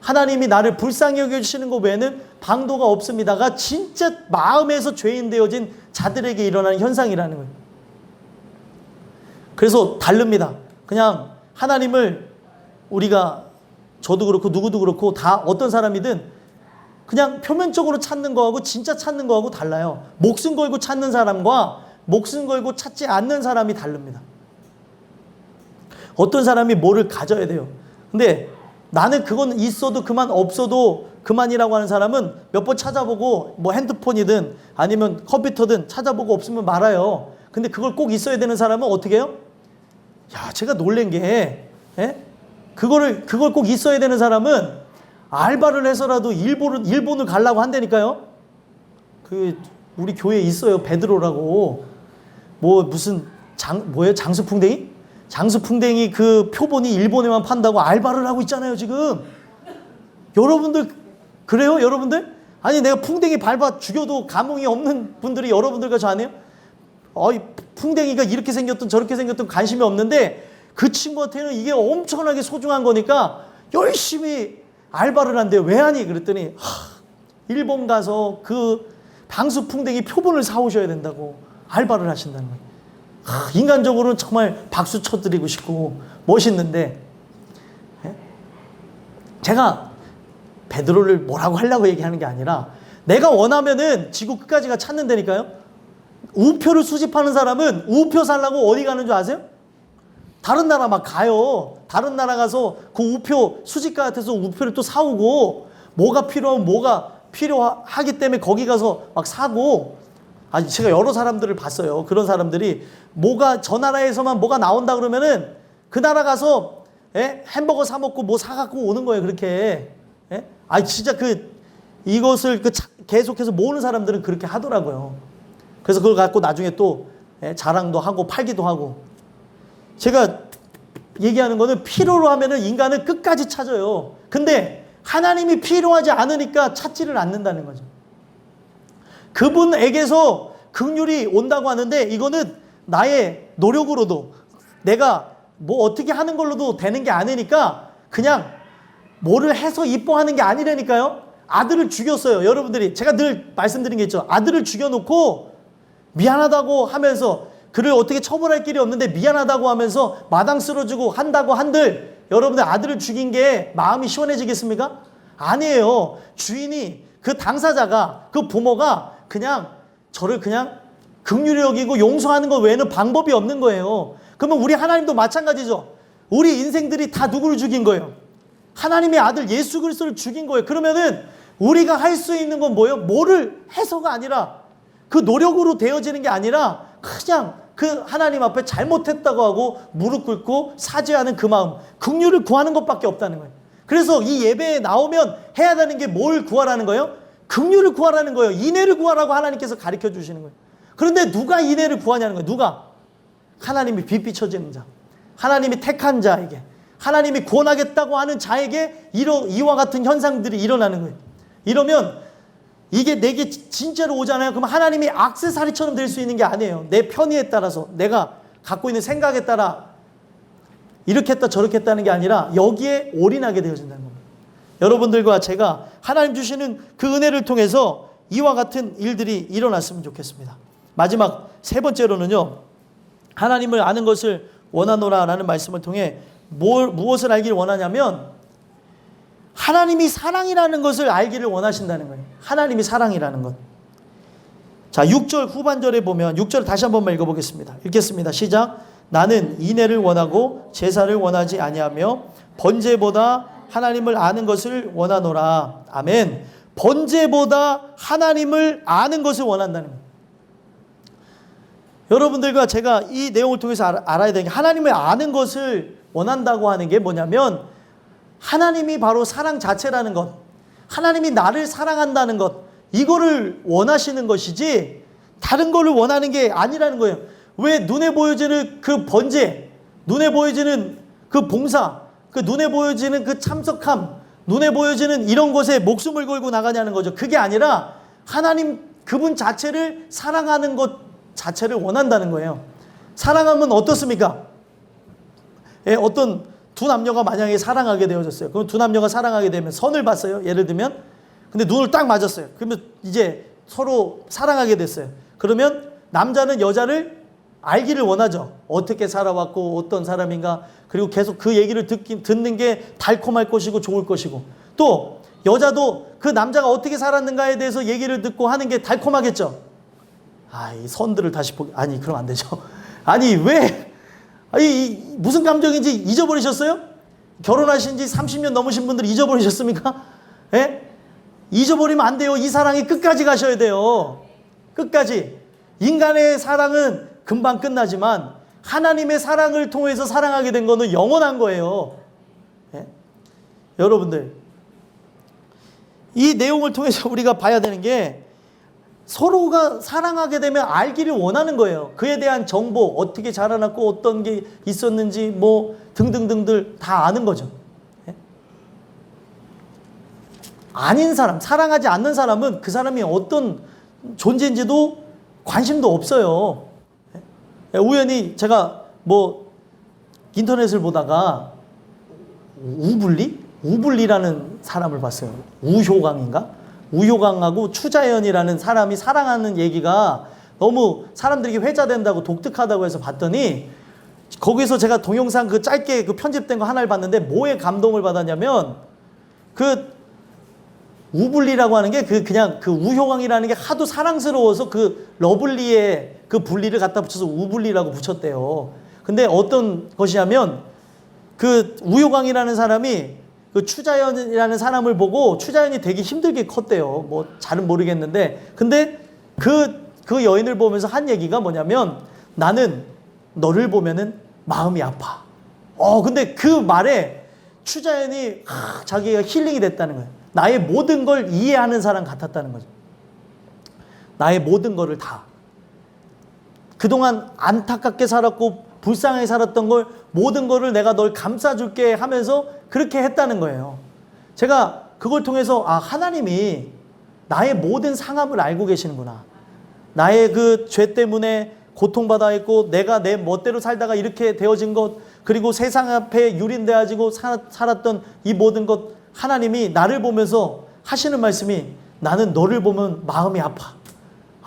하나님이 나를 불쌍히 여겨주시는 것 외에는 방도가 없습니다가 진짜 마음에서 죄인 되어진 자들에게 일어나는 현상이라는 거예요. 그래서 다릅니다. 그냥 하나님을 우리가 저도 그렇고 누구도 그렇고 다 어떤 사람이든 그냥 표면적으로 찾는 거하고 진짜 찾는 거하고 달라요. 목숨 걸고 찾는 사람과 목숨 걸고 찾지 않는 사람이 다릅니다. 어떤 사람이 뭐를 가져야 돼요. 근데 나는 그건 있어도 그만 없어도 그만이라고 하는 사람은 몇 번 찾아보고 뭐 핸드폰이든 아니면 컴퓨터든 찾아보고 없으면 말아요. 근데 그걸 꼭 있어야 되는 사람은 어떻게 해요? 야, 제가 놀란 게 그걸 꼭 있어야 되는 사람은 알바를 해서라도 일본을 가려고 한다니까요. 우리 교회에 있어요. 베드로라고. 뭐 무슨 장수풍뎅이? 장수풍뎅이 그 표본이 일본에만 판다고 알바를 하고 있잖아요, 지금. 여러분들 그래요? 여러분들? 아니 내가 풍뎅이 밟아 죽여도 감흥이 없는 분들이 여러분들과 저 아니에요? 풍뎅이가 이렇게 생겼든 저렇게 생겼든 관심이 없는데 그 친구한테는 이게 엄청나게 소중한 거니까 열심히 알바를 한대요. 왜 하니? 그랬더니 일본 가서 그 방수풍뎅이 표본을 사오셔야 된다고 알바를 하신다는 거예요. 인간적으로는 정말 박수 쳐드리고 싶고 멋있는데 제가 베드로를 뭐라고 하려고 얘기하는 게 아니라 내가 원하면은 지구 끝까지가 찾는다니까요. 우표를 수집하는 사람은 우표 살라고 어디 가는 줄 아세요? 다른 나라 막 가요. 다른 나라 가서 그 우표 수집가 같아서 우표를 또 사오고 뭐가 필요하면 뭐가 필요하기 때문에 거기 가서 막 사고. 아니 제가 여러 사람들을 봤어요. 그런 사람들이 저 나라에서만 뭐가 나온다 그러면은 그 나라 가서 햄버거 사 먹고 뭐 사갖고 오는 거예요. 그렇게. 아니 진짜 이것을 계속해서 모으는 사람들은 그렇게 하더라고요. 그래서 그걸 갖고 나중에 또 자랑도 하고 팔기도 하고. 제가 얘기하는 거는 필요로 하면은 인간은 끝까지 찾아요. 근데 하나님이 필요하지 않으니까 찾지를 않는다는 거죠. 그분에게서 긍휼이 온다고 하는데 이거는 나의 노력으로도 내가 뭐 어떻게 하는 걸로도 되는 게 아니니까 그냥 뭐를 해서 이뻐하는 게 아니라니까요. 아들을 죽였어요. 여러분들이 제가 늘 말씀드린 게 있죠. 아들을 죽여놓고 미안하다고 하면서 그를 어떻게 처벌할 길이 없는데 미안하다고 하면서 마당 쓸어주고 한다고 한들 여러분들 아들을 죽인 게 마음이 시원해지겠습니까? 아니에요. 주인이 그 당사자가 그 부모가 그냥 저를 그냥 긍휼히 여기고 용서하는 것 외에는 방법이 없는 거예요. 그러면 우리 하나님도 마찬가지죠. 우리 인생들이 다 누구를 죽인 거예요? 하나님의 아들 예수 그리스도를 죽인 거예요. 그러면은 우리가 할 수 있는 건 뭐예요? 뭐를 해서가 아니라 그 노력으로 되어지는 게 아니라 그냥 그 하나님 앞에 잘못했다고 하고 무릎 꿇고 사죄하는 그 마음, 긍휼을 구하는 것밖에 없다는 거예요. 그래서 이 예배에 나오면 해야 되는 게 뭘 구하라는 거예요? 긍휼을 구하라는 거예요. 인애를 구하라고 하나님께서 가르쳐 주시는 거예요. 그런데 누가 인애를 구하냐는 거예요. 누가? 하나님이 빛 비춰지는 자, 하나님이 택한 자에게, 하나님이 구원하겠다고 하는 자에게 이와 같은 현상들이 일어나는 거예요. 이러면 이게 내게 진짜로 오잖아요. 그럼 하나님이 액세서리처럼 될 수 있는 게 아니에요. 내 편의에 따라서 내가 갖고 있는 생각에 따라 이렇게 했다 저렇게 했다는 게 아니라 여기에 올인하게 되어진다는 겁니다. 여러분들과 제가 하나님 주시는 그 은혜를 통해서 이와 같은 일들이 일어났으면 좋겠습니다. 마지막 세 번째로는요. 하나님을 아는 것을 원하노라 라는 말씀을 통해 무엇을 알기를 원하냐면 하나님이 사랑이라는 것을 알기를 원하신다는 거예요. 하나님이 사랑이라는 것. 자, 6절 후반절에 보면 6절 다시 한 번만 읽어보겠습니다. 읽겠습니다. 시작. 나는 인애를 원하고 제사를 원하지 아니하며 번제보다 하나님을 아는 것을 원하노라. 아멘. 번제보다 하나님을 아는 것을 원한다는 거예요. 여러분들과 제가 이 내용을 통해서 알아야 되는 게 하나님을 아는 것을 원한다고 하는 게 뭐냐면 하나님이 바로 사랑 자체라는 것, 하나님이 나를 사랑한다는 것, 이거를 원하시는 것이지 다른 거를 원하는 게 아니라는 거예요. 왜 눈에 보여지는 그 번제, 눈에 보여지는 그 봉사, 그 눈에 보여지는 그 참석함, 눈에 보여지는 이런 것에 목숨을 걸고 나가냐는 거죠. 그게 아니라 하나님 그분 자체를 사랑하는 것, 자체를 원한다는 거예요. 사랑하면 어떻습니까? 예, 어떤 두 남녀가 만약에 사랑하게 되어졌어요. 그럼 두 남녀가 사랑하게 되면 선을 봤어요. 예를 들면. 근데 눈을 딱 맞았어요. 그러면 이제 서로 사랑하게 됐어요. 그러면 남자는 여자를 알기를 원하죠. 어떻게 살아왔고 어떤 사람인가. 그리고 계속 그 얘기를 듣는 게 달콤할 것이고 좋을 것이고, 또 여자도 그 남자가 어떻게 살았는가에 대해서 얘기를 듣고 하는 게 달콤하겠죠. 이 선들을 다시 아니 그럼 안 되죠. 아니 왜 무슨 감정인지 잊어버리셨어요? 결혼하신 지 30년 넘으신 분들 잊어버리셨습니까? 예? 잊어버리면 안 돼요. 이 사랑이 끝까지 가셔야 돼요. 끝까지. 인간의 사랑은 금방 끝나지만 하나님의 사랑을 통해서 사랑하게 된 거는 영원한 거예요. 예? 여러분들, 이 내용을 통해서 우리가 봐야 되는 게, 서로가 사랑하게 되면 알기를 원하는 거예요. 그에 대한 정보, 어떻게 자라났고 어떤 게 있었는지 뭐 등등등들 다 아는 거죠. 예? 아닌 사람, 사랑하지 않는 사람은 그 사람이 어떤 존재인지도 관심도 없어요. 예? 우연히 제가 뭐 인터넷을 보다가 우블리라는 사람을 봤어요. 우효강인가? 우효강하고 추자연이라는 사람이 사랑하는 얘기가 너무 사람들에게 회자된다고 독특하다고 해서 봤더니, 거기서 제가 동영상 그 짧게 그 편집된 거 하나를 봤는데 뭐에 감동을 받았냐면, 그 우블리라고 하는 게 그냥 그 우효강이라는 게 하도 사랑스러워서 그 러블리의 그 분리를 갖다 붙여서 우블리라고 붙였대요. 근데 어떤 것이냐면, 그 우효강이라는 사람이 그 추자연이라는 사람을 보고 추자연이 되게 힘들게 컸대요. 뭐 잘은 모르겠는데, 근데 그 여인을 보면서 한 얘기가 뭐냐면, 나는 너를 보면은 마음이 아파. 근데 그 말에 추자연이 자기가 힐링이 됐다는 거예요. 나의 모든 걸 이해하는 사람 같았다는 거죠. 나의 모든 거를 다. 그동안 안타깝게 살았고 불쌍하게 살았던 걸, 모든 거를 내가 널 감싸줄게 하면서 그렇게 했다는 거예요. 제가 그걸 통해서 하나님이 나의 모든 상함을 알고 계시는구나. 나의 그 죄 때문에 고통받아 있고 내가 내 멋대로 살다가 이렇게 되어진 것, 그리고 세상 앞에 유린되어지고 살았던 이 모든 것, 하나님이 나를 보면서 하시는 말씀이, 나는 너를 보면 마음이 아파.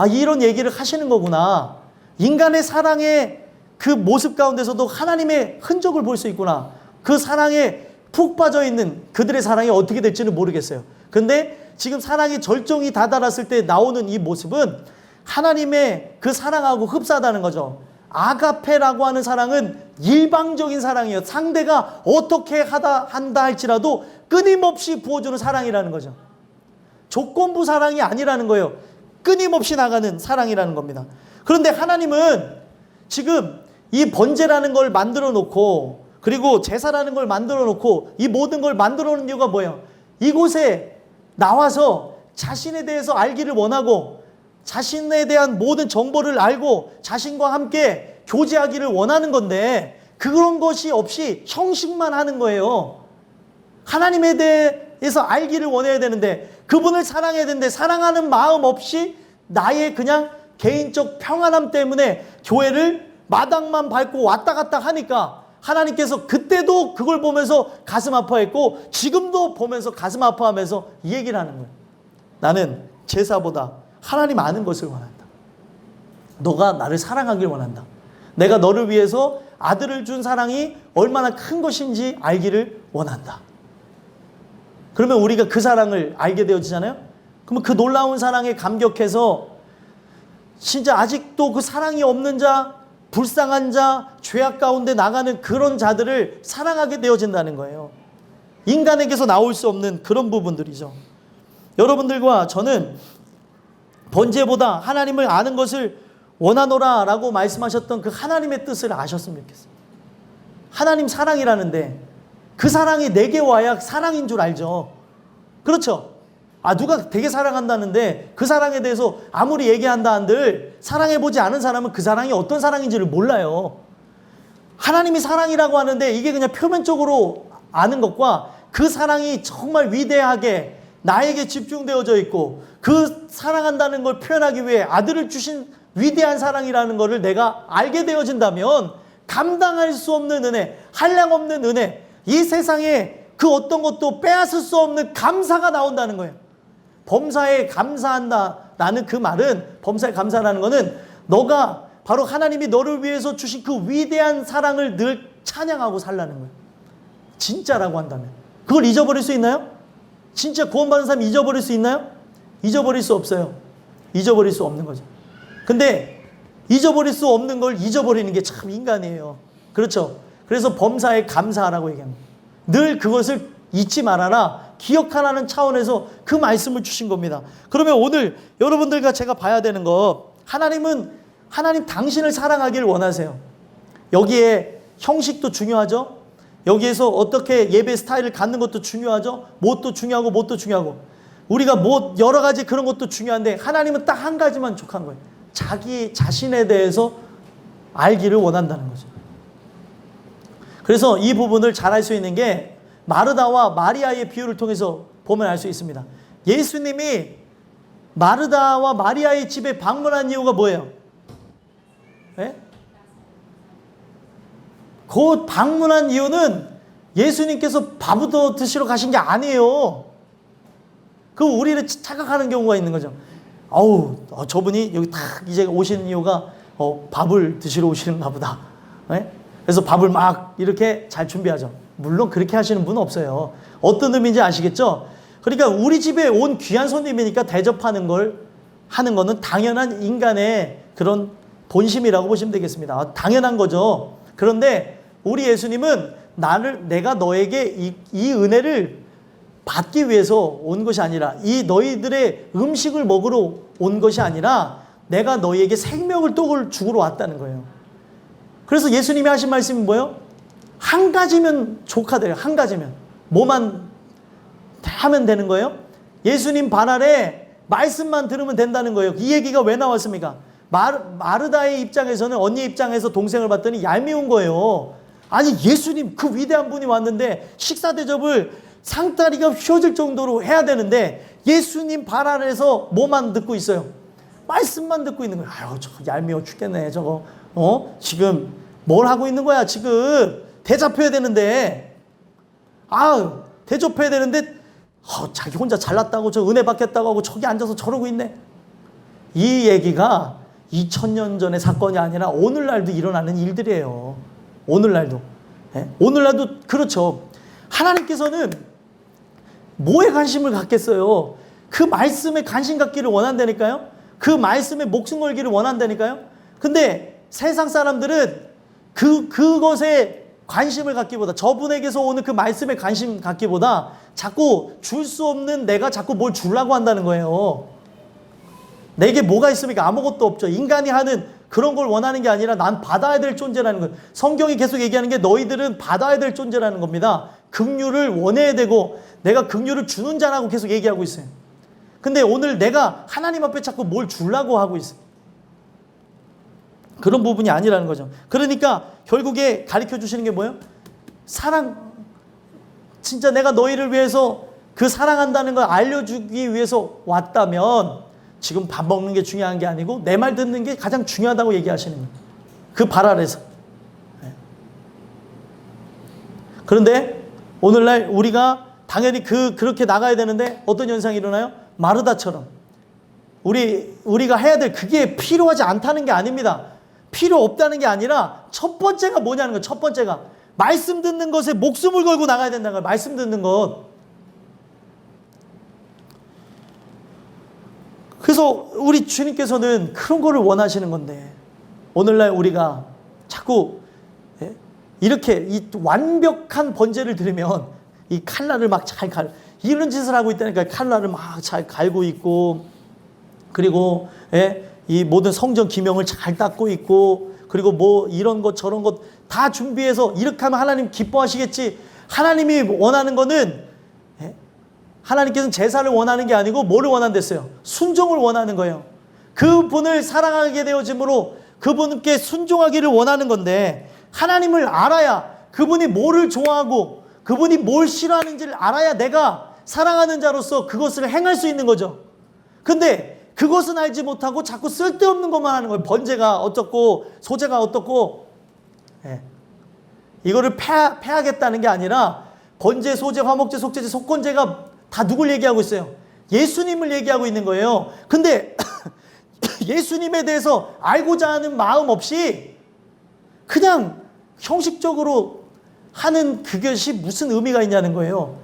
이런 얘기를 하시는 거구나. 인간의 사랑의 그 모습 가운데서도 하나님의 흔적을 볼 수 있구나. 그 사랑에 푹 빠져 있는 그들의 사랑이 어떻게 될지는 모르겠어요. 근데 지금 사랑의 절정이 다다랐을 때 나오는 이 모습은 하나님의 그 사랑하고 흡사하다는 거죠. 아가페라고 하는 사랑은 일방적인 사랑이에요. 상대가 어떻게 한다 할지라도 끊임없이 부어주는 사랑이라는 거죠. 조건부 사랑이 아니라는 거예요. 끊임없이 나가는 사랑이라는 겁니다. 그런데 하나님은 지금 이 번제라는 걸 만들어 놓고, 그리고 제사라는 걸 만들어 놓고, 이 모든 걸 만들어 놓은 이유가 뭐예요? 이곳에 나와서 자신에 대해서 알기를 원하고, 자신에 대한 모든 정보를 알고 자신과 함께 교제하기를 원하는 건데, 그런 것이 없이 형식만 하는 거예요. 하나님에 대해서 알기를 원해야 되는데, 그분을 사랑해야 되는데, 사랑하는 마음 없이 나의 그냥 개인적 평안함 때문에 교회를 마당만 밟고 왔다 갔다 하니까 하나님께서 그때도 그걸 보면서 가슴 아파했고 지금도 보면서 가슴 아파하면서 이 얘기를 하는 거예요. 나는 제사보다 하나님 아는 것을 원한다. 너가 나를 사랑하길 원한다. 내가 너를 위해서 아들을 준 사랑이 얼마나 큰 것인지 알기를 원한다. 그러면 우리가 그 사랑을 알게 되어지잖아요. 그러면 그 놀라운 사랑에 감격해서 진짜 아직도 그 사랑이 없는 자, 불쌍한 자, 죄악 가운데 나가는 그런 자들을 사랑하게 되어진다는 거예요. 인간에게서 나올 수 없는 그런 부분들이죠. 여러분들과 저는 번제보다 하나님을 아는 것을 원하노라 라고 말씀하셨던 그 하나님의 뜻을 아셨으면 좋겠어요. 하나님 사랑이라는데 그 사랑이 내게 와야 사랑인 줄 알죠. 그렇죠? 누가 되게 사랑한다는데 그 사랑에 대해서 아무리 얘기한다 한들 사랑해보지 않은 사람은 그 사랑이 어떤 사랑인지를 몰라요. 하나님이 사랑이라고 하는데 이게 그냥 표면적으로 아는 것과 그 사랑이 정말 위대하게 나에게 집중되어져 있고 그 사랑한다는 걸 표현하기 위해 아들을 주신 위대한 사랑이라는 것을 내가 알게 되어진다면 감당할 수 없는 은혜, 한량없는 은혜, 이 세상에 그 어떤 것도 빼앗을 수 없는 감사가 나온다는 거예요. 범사에 감사한다라는 그 말은, 범사에 감사라는 것은 너가 바로 하나님이 너를 위해서 주신 그 위대한 사랑을 늘 찬양하고 살라는 거예요. 진짜라고 한다면. 그걸 잊어버릴 수 있나요? 진짜 구원받은 사람이 잊어버릴 수 있나요? 잊어버릴 수 없어요. 잊어버릴 수 없는 거죠. 근데 잊어버릴 수 없는 걸 잊어버리는 게 참 인간이에요. 그렇죠? 그래서 범사에 감사하라고 얘기합니다. 늘 그것을 잊지 말아라, 기억하라는 차원에서 그 말씀을 주신 겁니다. 그러면 오늘 여러분들과 제가 봐야 되는 거, 하나님 당신을 사랑하기를 원하세요. 여기에 형식도 중요하죠. 여기에서 어떻게 예배 스타일을 갖는 것도 중요하죠. 뭣도 중요하고 우리가 뭐 여러 가지 그런 것도 중요한데 하나님은 딱 한 가지만 족한 거예요. 자기 자신에 대해서 알기를 원한다는 거죠. 그래서 이 부분을 잘 알 수 있는 게 마르다와 마리아의 비유를 통해서 보면 알 수 있습니다. 예수님이 마르다와 마리아의 집에 방문한 이유가 뭐예요? 네? 그 방문한 이유는 예수님께서 밥 얻어 드시러 가신 게 아니에요. 그 우리를 착각하는 경우가 있는 거죠. 저분이 여기 딱 이제 오시는 이유가 밥을 드시러 오시는가 보다. 네? 그래서 밥을 막 이렇게 잘 준비하죠. 물론 그렇게 하시는 분은 없어요. 어떤 의미인지 아시겠죠? 그러니까 우리 집에 온 귀한 손님이니까 대접하는 걸 하는 거는 당연한 인간의 그런 본심이라고 보시면 되겠습니다. 당연한 거죠. 그런데 우리 예수님은 내가 너에게 이 은혜를 받기 위해서 온 것이 아니라, 이 너희들의 음식을 먹으러 온 것이 아니라 내가 너희에게 생명을 떡을 주러 왔다는 거예요. 그래서 예수님이 하신 말씀이 뭐예요? 한 가지면 족하대요. 한 가지면. 뭐만 하면 되는 거예요? 예수님 발 아래 말씀만 들으면 된다는 거예요. 이 얘기가 왜 나왔습니까? 마르다의 입장에서는, 언니 입장에서 동생을 봤더니 얄미운 거예요. 아니, 예수님 그 위대한 분이 왔는데 식사 대접을 상다리가 휘어질 정도로 해야 되는데 예수님 발 아래에서 뭐만 듣고 있어요? 말씀만 듣고 있는 거예요. 아유, 저거 얄미워 죽겠네. 저거 지금 뭘 하고 있는 거야? 지금 대접해야 되는데, 대접해야 되는데 자기 혼자 잘났다고, 저 은혜 받겠다고 하고 저기 앉아서 저러고 있네. 이 얘기가 2000년 전의 사건이 아니라 오늘날도 일어나는 일들이에요. 오늘날도. 네? 오늘날도 그렇죠. 하나님께서는 뭐에 관심을 갖겠어요? 그 말씀에 관심 갖기를 원한다니까요. 그 말씀에 목숨 걸기를 원한다니까요. 근데 세상 사람들은 그것에 관심을 갖기보다, 저분에게서 오는 그 말씀에 관심 갖기보다 자꾸 줄 수 없는 내가 자꾸 뭘 주려고 한다는 거예요. 내게 뭐가 있습니까? 아무것도 없죠. 인간이 하는 그런 걸 원하는 게 아니라 난 받아야 될 존재라는 거예요. 성경이 계속 얘기하는 게 너희들은 받아야 될 존재라는 겁니다. 긍휼을 원해야 되고 내가 긍휼을 주는 자라고 계속 얘기하고 있어요. 근데 오늘 내가 하나님 앞에 자꾸 뭘 주려고 하고 있어요. 그런 부분이 아니라는 거죠. 그러니까 결국에 가르쳐 주시는 게 뭐예요? 사랑. 진짜 내가 너희를 위해서 그 사랑한다는 걸 알려주기 위해서 왔다면 지금 밥 먹는 게 중요한 게 아니고 내 말 듣는 게 가장 중요하다고 얘기하시는 거예요. 그 발 아래서. 그런데 오늘날 우리가 당연히 그렇게 나가야 되는데 어떤 현상이 일어나요? 마르다처럼. 우리가 해야 될, 그게 필요하지 않다는 게 아닙니다. 필요 없다는 게 아니라 첫 번째가 뭐냐는 거예요. 첫 번째가 말씀 듣는 것에 목숨을 걸고 나가야 된다는 거예요. 말씀 듣는 것. 그래서 우리 주님께서는 그런 거를 원하시는 건데, 오늘날 우리가 자꾸 이렇게 이 완벽한 번제를 드리면 이 칼날을 막 잘 이런 짓을 하고 있다니까. 칼날을 막 잘 갈고 있고, 그리고 이 모든 성전 기명을 잘 닦고 있고, 그리고 뭐 이런 것 저런 것 다 준비해서 이렇게 하면 하나님 기뻐하시겠지. 하나님이 원하는 거는, 하나님께서는 제사를 원하는 게 아니고 뭐를 원한댔어요? 순종을 원하는 거예요. 그분을 사랑하게 되어짐으로 그분께 순종하기를 원하는 건데, 하나님을 알아야, 그분이 뭐를 좋아하고 그분이 뭘 싫어하는지를 알아야 내가 사랑하는 자로서 그것을 행할 수 있는 거죠. 근데 그것은 알지 못하고 자꾸 쓸데없는 것만 하는 거예요. 번제가 어떻고 소제가 어떻고. 예. 이거를 패하겠다는 게 아니라 번제, 소제, 화목제, 속죄제, 속건제가 다 누굴 얘기하고 있어요? 예수님을 얘기하고 있는 거예요. 근데 예수님에 대해서 알고자 하는 마음 없이 그냥 형식적으로 하는 그것이 무슨 의미가 있냐는 거예요.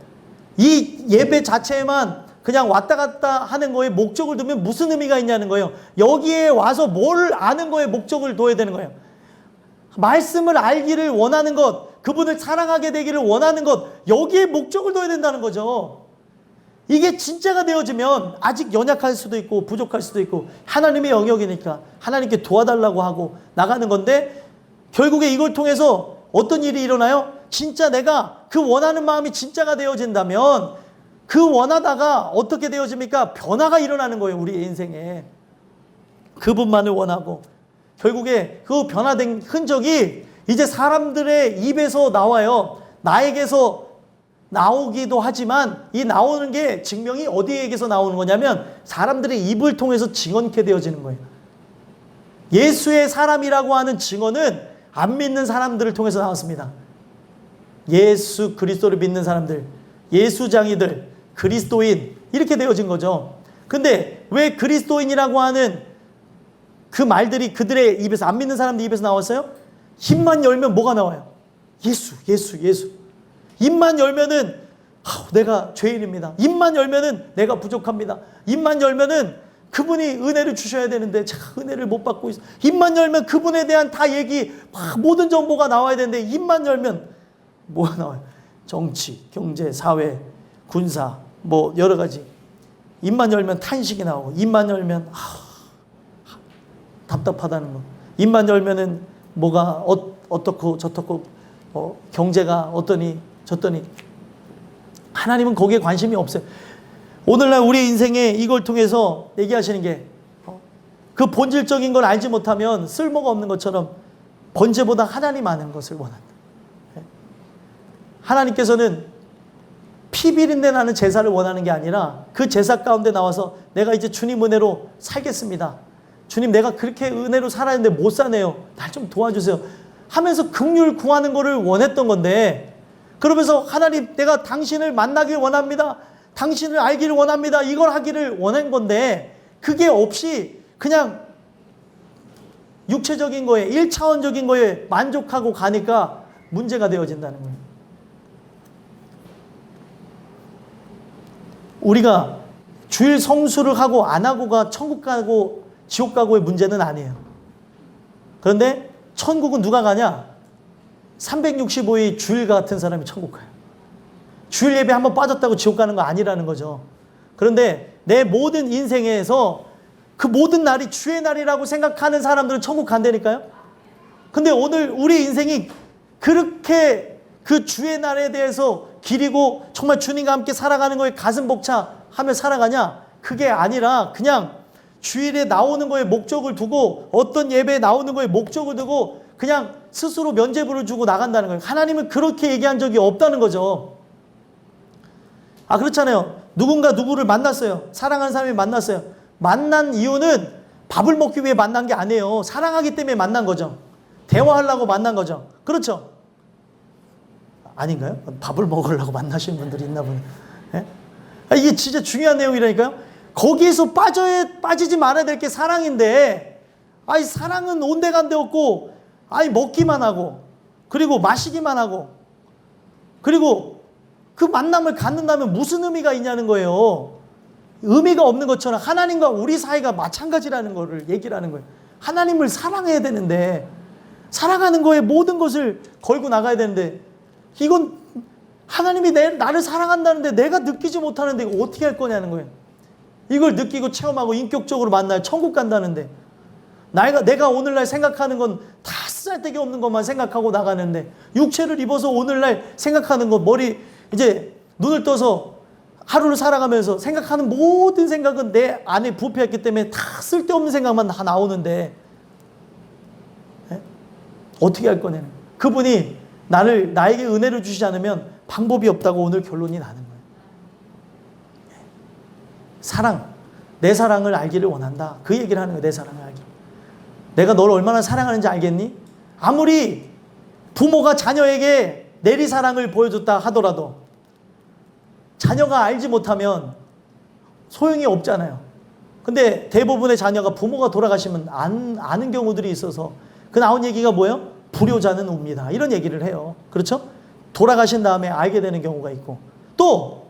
이 예배 자체에만 그냥 왔다 갔다 하는 거에 목적을 두면 무슨 의미가 있냐는 거예요. 여기에 와서 뭘 아는 거에 목적을 둬야 되는 거예요. 말씀을 알기를 원하는 것, 그분을 사랑하게 되기를 원하는 것, 여기에 목적을 둬야 된다는 거죠. 이게 진짜가 되어지면 아직 연약할 수도 있고 부족할 수도 있고 하나님의 영역이니까 하나님께 도와달라고 하고 나가는 건데, 결국에 이걸 통해서 어떤 일이 일어나요? 진짜 내가 그 원하는 마음이 진짜가 되어진다면 그 원하다가 어떻게 되어집니까? 변화가 일어나는 거예요. 우리 인생에. 그분만을 원하고 결국에 그 변화된 흔적이 이제 사람들의 입에서 나와요. 나에게서 나오기도 하지만 이 나오는 게 증명이 어디에게서 나오는 거냐면 사람들의 입을 통해서 증언케 되어지는 거예요. 예수의 사람이라고 하는 증언은 안 믿는 사람들을 통해서 나왔습니다. 예수 그리스도를 믿는 사람들, 예수장이들, 그리스도인, 이렇게 되어진 거죠. 근데 왜 그리스도인이라고 하는 그 말들이 그들의 입에서, 안 믿는 사람들 입에서 나왔어요? 입만 열면 뭐가 나와요? 예수, 예수, 예수. 입만 열면은 내가 죄인입니다. 입만 열면은 내가 부족합니다. 입만 열면은 그분이 은혜를 주셔야 되는데 제가 은혜를 못 받고 있어요. 입만 열면 그분에 대한 다 얘기, 모든 정보가 나와야 되는데 입만 열면 뭐가 나와요? 정치, 경제, 사회, 군사, 뭐 여러 가지. 입만 열면 탄식이 나오고, 입만 열면 답답하다는 거. 입만 열면은 뭐가 어떻고 저떻고, 경제가 어떠니 저떠니. 하나님은 거기에 관심이 없어요. 오늘날 우리 인생에 이걸 통해서 얘기하시는 게, 그 본질적인 걸 알지 못하면 쓸모가 없는 것처럼 번제보다 하나님 아는 것을 원한다. 하나님께서는 피 비린내 나는 제사를 원하는 게 아니라 그 제사 가운데 나와서 내가 이제 주님 은혜로 살겠습니다. 주님, 내가 그렇게 은혜로 살았는데 못 사네요. 날 좀 도와주세요 하면서 긍휼 구하는 거를 원했던 건데, 그러면서 하나님, 내가 당신을 만나길 원합니다. 당신을 알기를 원합니다. 이걸 하기를 원한 건데, 그게 없이 그냥 육체적인 거에, 1차원적인 거에 만족하고 가니까 문제가 되어진다는 거예요. 우리가 주일 성수를 하고 안 하고가 천국 가고 지옥 가고의 문제는 아니에요. 그런데 천국은 누가 가냐? 365일 주일 같은 사람이 천국 가요. 주일 예배 한번 빠졌다고 지옥 가는 거 아니라는 거죠. 그런데 내 모든 인생에서 그 모든 날이 주의 날이라고 생각하는 사람들은 천국 간다니까요. 근데 오늘 우리 인생이 그렇게 그 주의 날에 대해서 기리고 정말 주님과 함께 살아가는 거에 가슴 벅차하며 살아가냐? 그게 아니라 그냥 주일에 나오는 거에 목적을 두고, 어떤 예배에 나오는 거에 목적을 두고 그냥 스스로 면죄부를 주고 나간다는 거예요. 하나님은 그렇게 얘기한 적이 없다는 거죠. 그렇잖아요. 누군가 누구를 만났어요. 사랑하는 사람이 만났어요. 만난 이유는 밥을 먹기 위해 만난 게 아니에요. 사랑하기 때문에 만난 거죠. 대화하려고 만난 거죠. 그렇죠? 아닌가요? 밥을 먹으려고 만나시는 분들이 있나 보네. 예? 이게 진짜 중요한 내용이라니까요. 거기에서 빠지지 말아야 될 게 사랑인데, 사랑은 온데간데 없고, 먹기만 하고, 그리고 마시기만 하고, 그리고 그 만남을 갖는다면 무슨 의미가 있냐는 거예요. 의미가 없는 것처럼 하나님과 우리 사이가 마찬가지라는 거를 얘기를 하는 거예요. 하나님을 사랑해야 되는데, 사랑하는 거에 모든 것을 걸고 나가야 되는데, 이건 하나님이 나를 사랑한다는데 내가 느끼지 못하는데 이거 어떻게 할 거냐는 거예요. 이걸 느끼고 체험하고 인격적으로 만나야 천국 간다는데, 내가 오늘날 생각하는 건 다 쓸데기 없는 것만 생각하고 나가는데, 육체를 입어서 오늘날 생각하는 것, 이제 눈을 떠서 하루를 살아가면서 생각하는 모든 생각은 내 안에 부패했기 때문에 다 쓸데없는 생각만 다 나오는데, 어떻게 할 거냐는 거예요. 그분이 나에게 은혜를 주시지 않으면 방법이 없다고 오늘 결론이 나는 거예요. 사랑. 내 사랑을 알기를 원한다. 그 얘기를 하는 거예요. 내 사랑을 알기. 내가 너를 얼마나 사랑하는지 알겠니? 아무리 부모가 자녀에게 내리사랑을 보여줬다 하더라도 자녀가 알지 못하면 소용이 없잖아요. 근데 대부분의 자녀가 부모가 돌아가시면 아는 경우들이 있어서 그 나온 얘기가 뭐예요? 불효자는 웁니다. 이런 얘기를 해요. 그렇죠? 돌아가신 다음에 알게 되는 경우가 있고, 또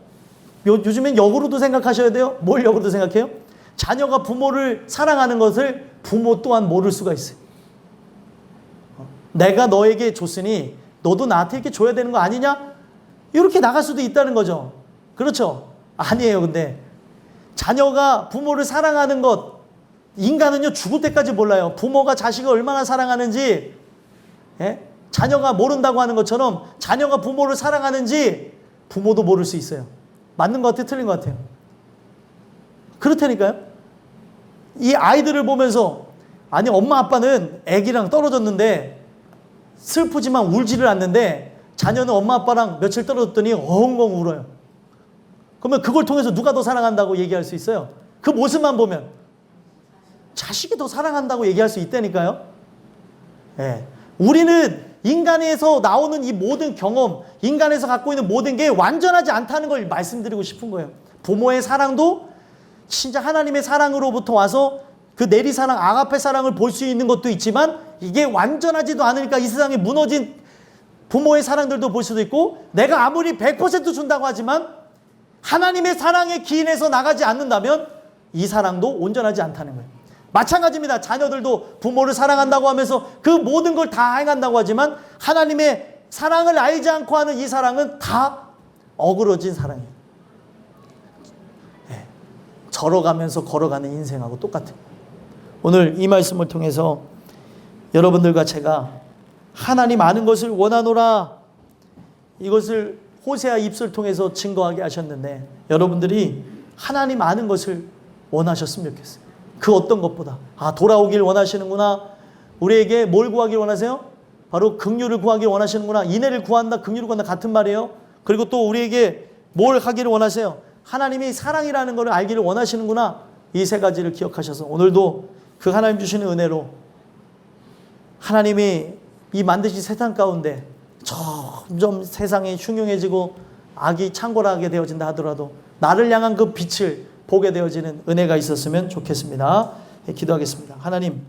요즘엔 역으로도 생각하셔야 돼요. 뭘 역으로도 생각해요? 자녀가 부모를 사랑하는 것을 부모 또한 모를 수가 있어요. 내가 너에게 줬으니 너도 나한테 이렇게 줘야 되는 거 아니냐? 이렇게 나갈 수도 있다는 거죠. 그렇죠? 아니에요. 근데 자녀가 부모를 사랑하는 것, 인간은요 죽을 때까지 몰라요. 부모가 자식을 얼마나 사랑하는지, 예? 자녀가 모른다고 하는 것처럼 자녀가 부모를 사랑하는지 부모도 모를 수 있어요. 맞는 것 같아요? 틀린 것 같아요? 그렇다니까요. 이 아이들을 보면서, 아니 엄마 아빠는 애기랑 떨어졌는데 슬프지만 울지를 않는데 자녀는 엄마 아빠랑 며칠 떨어졌더니 엉엉 울어요. 그러면 그걸 통해서 누가 더 사랑한다고 얘기할 수 있어요? 그 모습만 보면 자식이 더 사랑한다고 얘기할 수 있다니까요. 예. 우리는 인간에서 나오는 이 모든 경험, 인간에서 갖고 있는 모든 게 완전하지 않다는 걸 말씀드리고 싶은 거예요. 부모의 사랑도 진짜 하나님의 사랑으로부터 와서 그 내리사랑, 아가페 사랑을 볼 수 있는 것도 있지만 이게 완전하지도 않으니까 이 세상에 무너진 부모의 사랑들도 볼 수도 있고, 내가 아무리 100% 준다고 하지만 하나님의 사랑에 기인해서 나가지 않는다면 이 사랑도 온전하지 않다는 거예요. 마찬가지입니다. 자녀들도 부모를 사랑한다고 하면서 그 모든 걸 다 행한다고 하지만 하나님의 사랑을 알지 않고 하는 이 사랑은 다 어그러진 사랑이에요. 네. 절어가면서 걸어가는 인생하고 똑같아요. 오늘 이 말씀을 통해서 여러분들과 제가 하나님 아는 것을 원하노라, 이것을 호세아 입술 통해서 증거하게 하셨는데 여러분들이 하나님 아는 것을 원하셨으면 좋겠어요. 그 어떤 것보다 돌아오길 원하시는구나. 우리에게 뭘 구하길 원하세요? 바로 긍휼을 구하길 원하시는구나. 인애를 구한다, 긍휼을 구한다 같은 말이에요. 그리고 또 우리에게 뭘 하기를 원하세요? 하나님이 사랑이라는 것을 알기를 원하시는구나. 이 세 가지를 기억하셔서 오늘도 그 하나님 주시는 은혜로 하나님이 이 만드신 세상 가운데 점점 세상이 흉흉해지고 악이 창궐하게 되어진다 하더라도 나를 향한 그 빛을 보게 되어지는 은혜가 있었으면 좋겠습니다. 기도하겠습니다. 하나님,